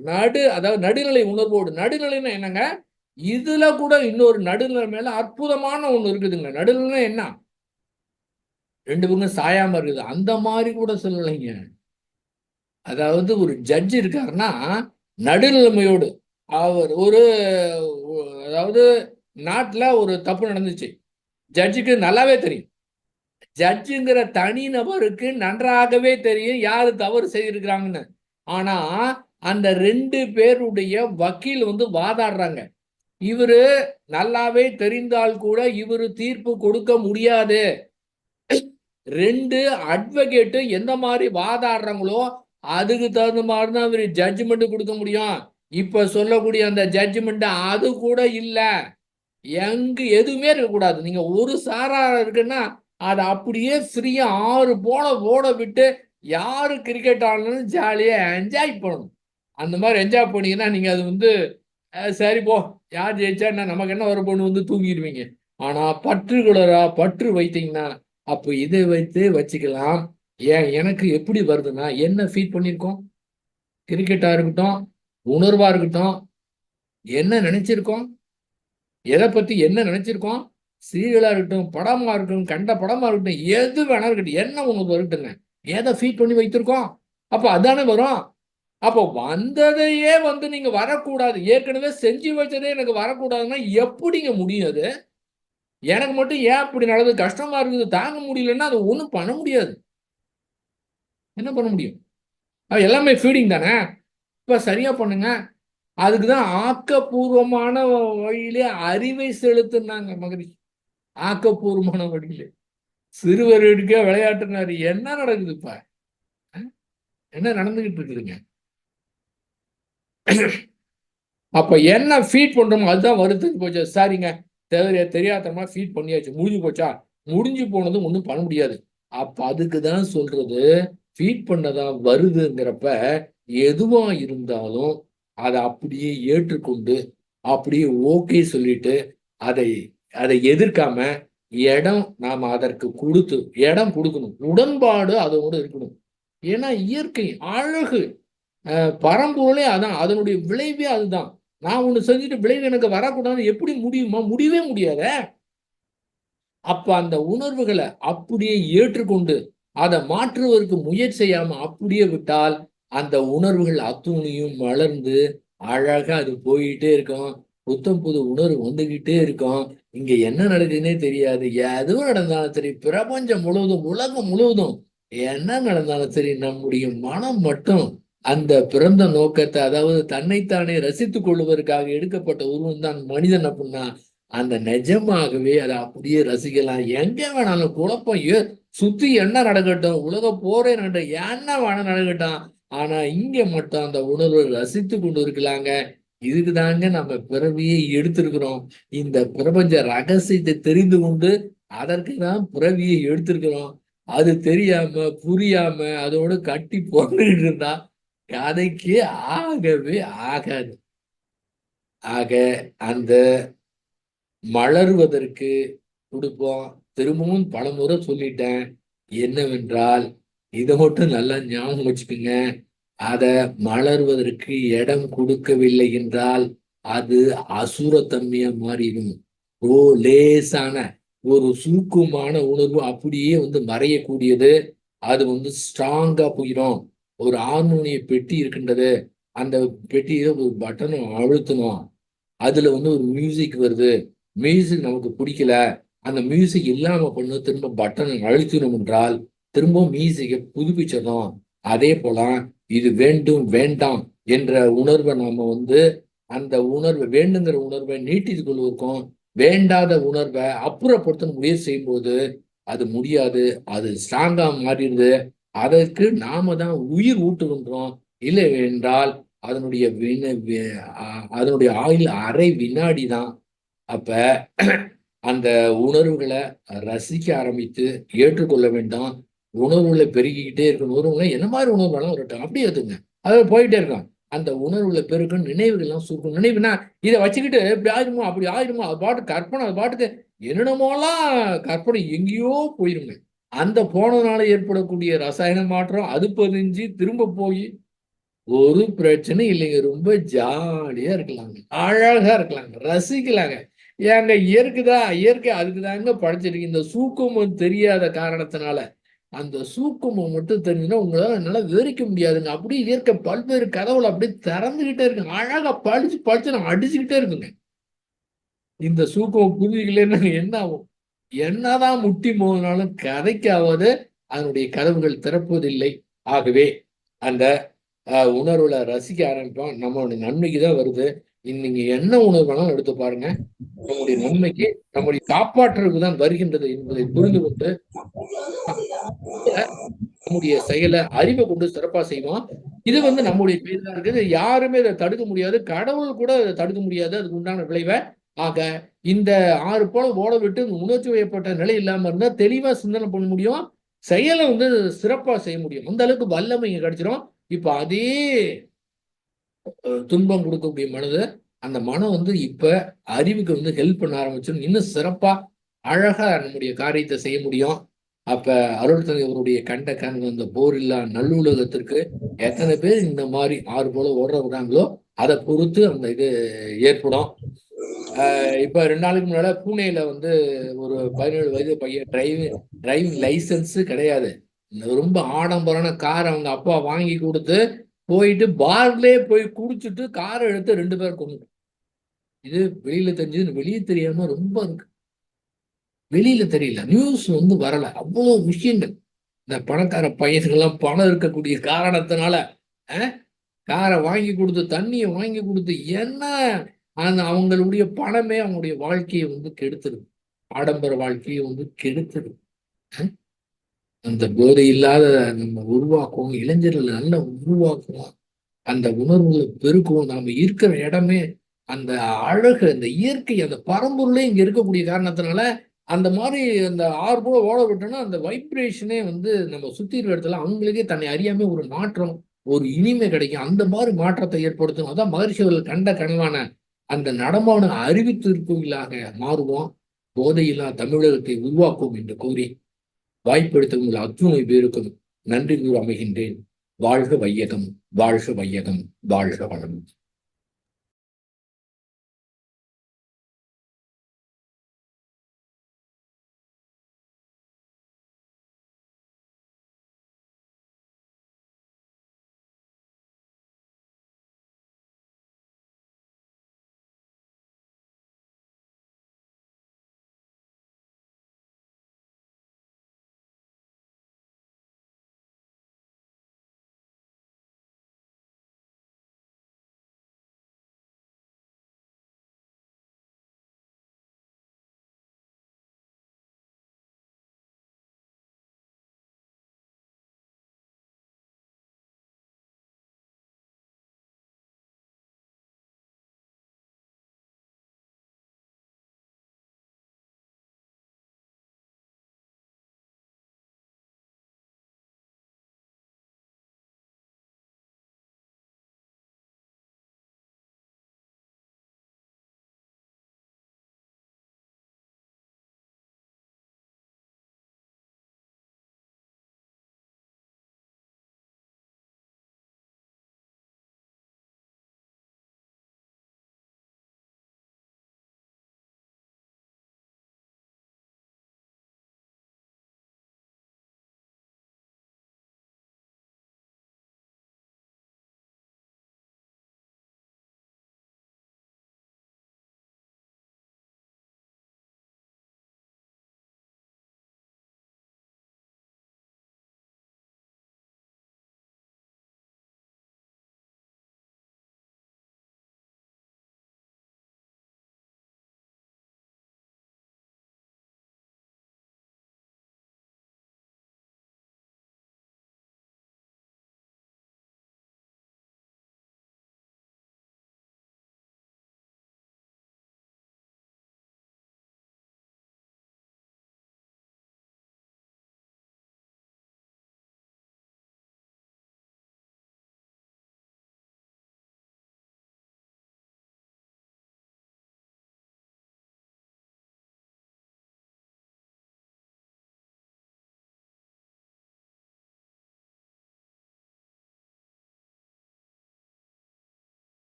S1: அதாவது நடுநிலை உணர்வோடு. நடுநிலைன்னா என்னங்க? இதுல கூட இன்னொரு நடுநிலை மேல அற்புதமான ஒண்ணு இருக்குதுங்க. நடுநிலை என்ன, ரெண்டு பக்கம் சாயாம இருக்குது, அந்த மாதிரி கூட சொல்லலைங்க. அதாவது ஒரு ஜட்ஜ் இருக்காருன்னா நடுநிலைமையோடு அவர் ஒரு அதாவது நாட்டுல ஒரு தப்பு நடந்துச்சு, ஜட்ஜுக்கு நல்லாவே தெரியும். ஜட்ஜுங்கிற தனி நபருக்கு நன்றாகவே தெரியும் யாரு தவறு செய்திருக்கிறாங்கன்னு. ஆனா அந்த ரெண்டு பேருடைய வக்கீல் வந்து வாதாடுறாங்க. இவரு நல்லாவே தெரிந்தால் கூட இவரு தீர்ப்பு கொடுக்க முடியாது. ரெண்டு அட்வொகேட்டு எந்த மாதிரி வாதாடுறாங்களோ அதுக்கு தகுந்த மாதிரி தான் இவர் ஜட்ஜ்மெண்ட் கொடுக்க முடியும். இப்ப சொல்லக்கூடிய அந்த ஜட்ஜ்மெண்ட் அது கூட இல்ல. எதுவுமே இருக்கக்கூடாது. நீங்க ஒரு சாரா இருக்குன்னா அதை அப்படியே ஃப்ரீயா 6 போல ஓட விட்டு யாரு கிரிக்கெட் ஆடணும் ஜாலியா என்ஜாய் பண்ணணும். அந்த மாதிரி என்ஜாய் பண்ணீங்கன்னா நீங்க அது வந்து சரி போ, யார் ஜெயிச்சா என்ன, நமக்கு என்ன வர பொண்ணு வந்து தூங்கிடுவீங்க. ஆனா பற்றுகளரா பற்று வைத்தீங்கன்னா அப்போ இதை வைத்து வச்சுக்கலாம். ஏன் எனக்கு எப்படி வருதுன்னா என்ன ஃபீட் பண்ணியிருக்கோம், கிரிக்கெட்டா இருக்கட்டும், உணர்வா இருக்கட்டும், என்ன நினைச்சிருக்கோம், எதை பத்தி என்ன நினைச்சிருக்கோம், சீரியலா இருக்கட்டும், படமா இருக்கட்டும், கண்ட படமா இருக்கட்டும், எது வேணா இருக்கட்டும், என்ன ஒண்ணு வரட்டுங்க, எதை ஃபீட் பண்ணி வைத்திருக்கோம், அப்ப அதானே வரும். அப்போ வந்ததையே வந்து நீங்க வரக்கூடாது, ஏற்கனவே செஞ்சு வச்சதே எனக்கு வரக்கூடாதுன்னா எப்படிங்க முடியும் அது? எனக்கு மட்டும் ஏன் இப்படி நடக்குது, கஷ்டமா இருக்குது, தாங்க முடியலன்னா அது ஒண்ணும் பண்ண முடியாது. என்ன பண்ண முடியும்? எல்லாமே ஃபீடிங் தானே. இப்ப சரியா பண்ணுங்க. அதுக்குதான் ஆக்கப்பூர்வமான வழியிலே அறிவை செலுத்தினாங்க மகரிஷி. ஆக்கப்பூர்வமான வழியிலே சிறுவர்களுக்கே விளையாட்டுனாரு. என்ன நடக்குது இப்ப? என்ன நடந்துகிட்டு இருக்குதுங்க? அப்ப என்ன ஃபீட் பண்றோமோ அதுதான் வருது போச்சு. சரிங்க, தெரியாதமா ஃபீட் பண்ணியாச்சு, முடிஞ்சு போச்சா? முடிஞ்சு போனது ஒன்றும் பண்ண முடியாது. அப்ப அதுக்கு தான் சொல்றது, ஃபீட் பண்ணதா வருதுங்கிறப்ப எதுவா இருந்தாலும் அதை அப்படியே ஏற்றுக்கொண்டு அப்படியே ஓகே சொல்லிட்டு அதை அதை எதிர்க்காம இடம் நாம அதற்கு கொடுத்து இடம் கொடுக்கணும், உடன்பாடு அதோடு இருக்கணும். ஏன்னா இயற்கை அழகு, பரம்பொருளே அதான், அதனுடைய விளைவே அதுதான். நான் ஒண்ணு செஞ்சுட்டு விளைவு எனக்கு வரக்கூடாது எப்படி முடியுமா? முடியவே முடியாத. அப்ப அந்த உணர்வுகளை அப்படியே ஏற்றுக்கொண்டு அதை மாற்றுவதற்கு முயற்சி செய்யாம அப்படியே விட்டால் அந்த உணர்வுகள் அத்துணையும் வளர்ந்து அழகா அது போயிட்டே இருக்கும். புத்தம் புது உணர்வு வந்துகிட்டே இருக்கும். இங்க என்ன நடக்குதுன்னே தெரியாது. எதுவும் நடந்தாலும் சரி, பிரபஞ்சம் முழுவதும், உலகம் முழுவதும் என்ன நடந்தாலும் சரி, நம்முடைய மனம் மட்டும் அந்த பிறந்த நோக்கத்தை, அதாவது தன்னைத்தானே ரசித்துக் கொள்வதற்காக எடுக்கப்பட்ட உருவம் தான் மனிதன் அப்படின்னா அந்த நிஜமாகவே அதை அப்படியே ரசிக்கலாம். எங்க வேணாலும் குழப்பம் சுத்தி என்ன நடக்கட்டும், உலக போரே நடக்கட்டும், என்ன வேணா நடக்கட்டும், ஆனா இங்க மட்டும் அந்த உணர்வை ரசித்து கொண்டு இருக்கலாங்க. இதுக்கு தாங்க நம்ம பிறவியை எடுத்திருக்கிறோம். இந்த பிரபஞ்ச ரகசியத்தை தெரிந்து கொண்டு அதற்கு தான் பிறவியை எடுத்திருக்கிறோம். அது தெரியாம புரியாம அதோட கட்டி போட்டுக்கிட்டு இருந்தா கதைக்கு ஆகவே ஆகாது. ஆக அந்த மலர்வதற்கு கொடுப்போம். திரும்பவும் பலமுறை சொல்லிட்டேன். என்னவென்றால் இதை மட்டும் நல்லா ஞாபகம் வச்சுக்கோங்க. அதை மலர்வதற்கு இடம் கொடுக்கவில்லை என்றால் அது அசுரத்தன்மையா மாறிடும். லேசான ஒரு சுருக்கமான உணர்வு அப்படியே வந்து மறையக்கூடியது. அது வந்து ஸ்ட்ராங்கா போயிடும். ஒரு ஹார்மோனிய பெட்டி இருக்கின்றது, அந்த பெட்டியை ஒரு பட்டனை அழுத்தணும், அதுல வந்து ஒரு மியூசிக் வருது, மியூசிக் நமக்கு பிடிக்கல, அந்த மியூசிக் இல்லாம பண்ண திரும்ப பட்டன் அழுத்தினோம் என்றால் திரும்ப மியூசிக்கை புதுப்பிச்சிடணும். அதே போல இது வேண்டும் வேண்டாம் என்ற உணர்வை நாம வந்து அந்த உணர்வை வேண்டுங்கிற உணர்வை நீட்டித்து கொள்வதற்கும் வேண்டாத உணர்வை அப்புறப்படுத்த முயற்சி செய்யும் போது அது முடியாது. அது ஸ்ட்ராங்கா மாறிடுது. அதற்கு நாம தான் உயிர் ஊட்டுகின்றோம். இல்லை என்றால் அதனுடைய அதனுடைய ஆயுள் அரை வினாடி தான். அப்ப அந்த உணர்வுகளை ரசிக்க ஆரம்பித்து ஏற்றுக்கொள்ள வேண்டாம். உணர்வுகளை பெருகிக்கிட்டே இருக்கணும். உணர்வுகளை என்ன மாதிரி உணர்வு வேணாலும் வரட்டும், அப்படியே ஏத்துங்க. அதாவது போயிட்டே இருக்கான். அந்த உணர்வுகளை பெருக்கும், நினைவுகள்லாம் சுருக்கும். நினைவுனா இதை வச்சுக்கிட்டு இப்படி ஆயிடுமோ அப்படி ஆயிடுமோ, அது பாட்டு கற்பனை, அது பாட்டுக்கு என்னென்னமோலாம் கற்பனை எங்கேயோ போயிருங்க. அந்த போனதுனால ஏற்படக்கூடிய ரசாயன மாற்றம் அது பதிஞ்சு திரும்ப போய் ஒரு பிரச்சனையும் இல்லைங்க. ரொம்ப ஜாலியா இருக்கலாங்க. அழகா இருக்கலாங்க. ரசிக்கலாங்க. ஏங்க இயற்கை அதுக்கு தாங்க படைச்சிருக்கு. இந்த சூக்குமம் தெரியாத காரணத்தினால, அந்த சூக்குமம் மட்டும் தெரிஞ்சுன்னா உங்களால என்னால விவரிக்க முடியாதுங்க. அப்படியே இயற்கை பல்வேறு கதவுல அப்படியே திறந்துகிட்டே இருக்குங்க. அழகா பளிச்சு பளிச்சுன்னு அடிச்சுக்கிட்டே இருக்குங்க. இந்த சூக்குமம் புரியலைன்னா என்ன ஆகும்? என்னதான் முட்டி மோதினாலும் கதைக்காவது அதனுடைய கதவுகள் திறப்பதில்லை. ஆகவே அந்த உணர்வுல ரசிக்க ஆரம்பிப்போம். நம்மளுடைய நன்மைக்கு தான் வருது. நீங்க என்ன உணர்வு வேணாலும் எடுத்து பாருங்க. நம்முடைய நன்மைக்கு, நம்முடைய காப்பாற்றுறதுக்கு தான் வருகின்றது என்பதை புரிந்து கொண்டு, நம்முடைய செயலை அறிவை கொண்டு சிறப்பா செய்வோம். இது நம்முடைய கையில தான் இருக்குது. யாருமே இதை தடுக்க முடியாது. கடவுள் கூட இதை தடுக்க முடியாது. அதுக்கு உண்டான விளைவை. ஆக இந்த 6 போல ஓட விட்டு உணர்ச்சி வயப்பட்ட நிலை இல்லாம இருந்தா தெளிவா சிந்தனை பண்ண முடியும். செயலை சிறப்பா செய்ய முடியும். அந்த அளவுக்கு வல்லமை இங்க கிடைச்சிரும். இப்ப அதே துன்பம் கொடுக்கக்கூடிய மனது அந்த மனம் இப்ப அறிவுக்கு ஹெல்ப் பண்ண ஆரம்பிச்சிடும். இன்னும் சிறப்பா அழகா நம்முடைய காரியத்தை செய்ய முடியும். அப்ப அருள் தந்தை அவருடைய கண்ட கண் அந்த போரில்லா நல்லுலகத்திற்கு எத்தனை பேர் இந்த மாதிரி 6 போல ஓட விடுறாங்களோ அதை பொறுத்து அந்த இது ஏற்படும். இப்ப 2 நாளுக்கு முன்னால பூனேல ஒரு 17 வயது பையன் டிரைவிங் லைசன்ஸ் கிடையாது. ரொம்ப ஆடம்பரான கார் அவங்க அப்பா வாங்கி கொடுத்து போயிட்டு பார்லயே போய் குடிச்சிட்டு காரை எடுத்து 2 பேர் கொண்டு. இது வெளியில தெரிஞ்சது, வெளியே தெரியாம ரொம்ப இருக்கு. வெளியில தெரியல, நியூஸ் வரல. அவ்வளவு விஷயங்கள். இந்த பணக்கார பையன்கள்லாம் பணம் இருக்கக்கூடிய காரணத்தினால காரை வாங்கி கொடுத்து, தண்ணியை வாங்கி கொடுத்து, என்ன அவங்களுடைய பணமே அவங்களுடைய வாழ்க்கையை கெடுத்துருது. ஆடம்பர வாழ்க்கையை கெடுத்துருது. அந்த போதை இல்லாத நம்ம உருவாக்குவோம், இளைஞர்கள் நல்லா உருவாக்குவோம், அந்த உணர்வுகளை பெருக்குவோம். நாம இருக்கிற இடமே அந்த அழகு, அந்த இயற்கை, அந்த பரம்பொருளே இங்க இருக்கக்கூடிய காரணத்தினால அந்த மாதிரி அந்த 6 போல ஓட விட்டோம்னா அந்த வைப்ரேஷனே நம்ம சுத்தி இருக்கிற இடத்துல அவங்களுக்கே தன்னை அறியாம ஒரு மாற்றம், ஒரு இனிமை கிடைக்கும். அந்த மாதிரி மாற்றத்தை ஏற்படுத்தணும். அதான் மகரிஷி அவர்கள் கண்ட கனவான அந்த நடமான அறிவித்திருப்பவர்களாக மாறுவோம். போதையில்லா தமிழகத்தை உருவாக்குவோம் என்று கூறி வாய்ப்பெடுத்த உங்கள் அத்துணை பேருக்கும் நன்றி கூற அமைகின்றேன். வாழ்க வையகம், வாழ்க வையகம், வாழ்க வளம்.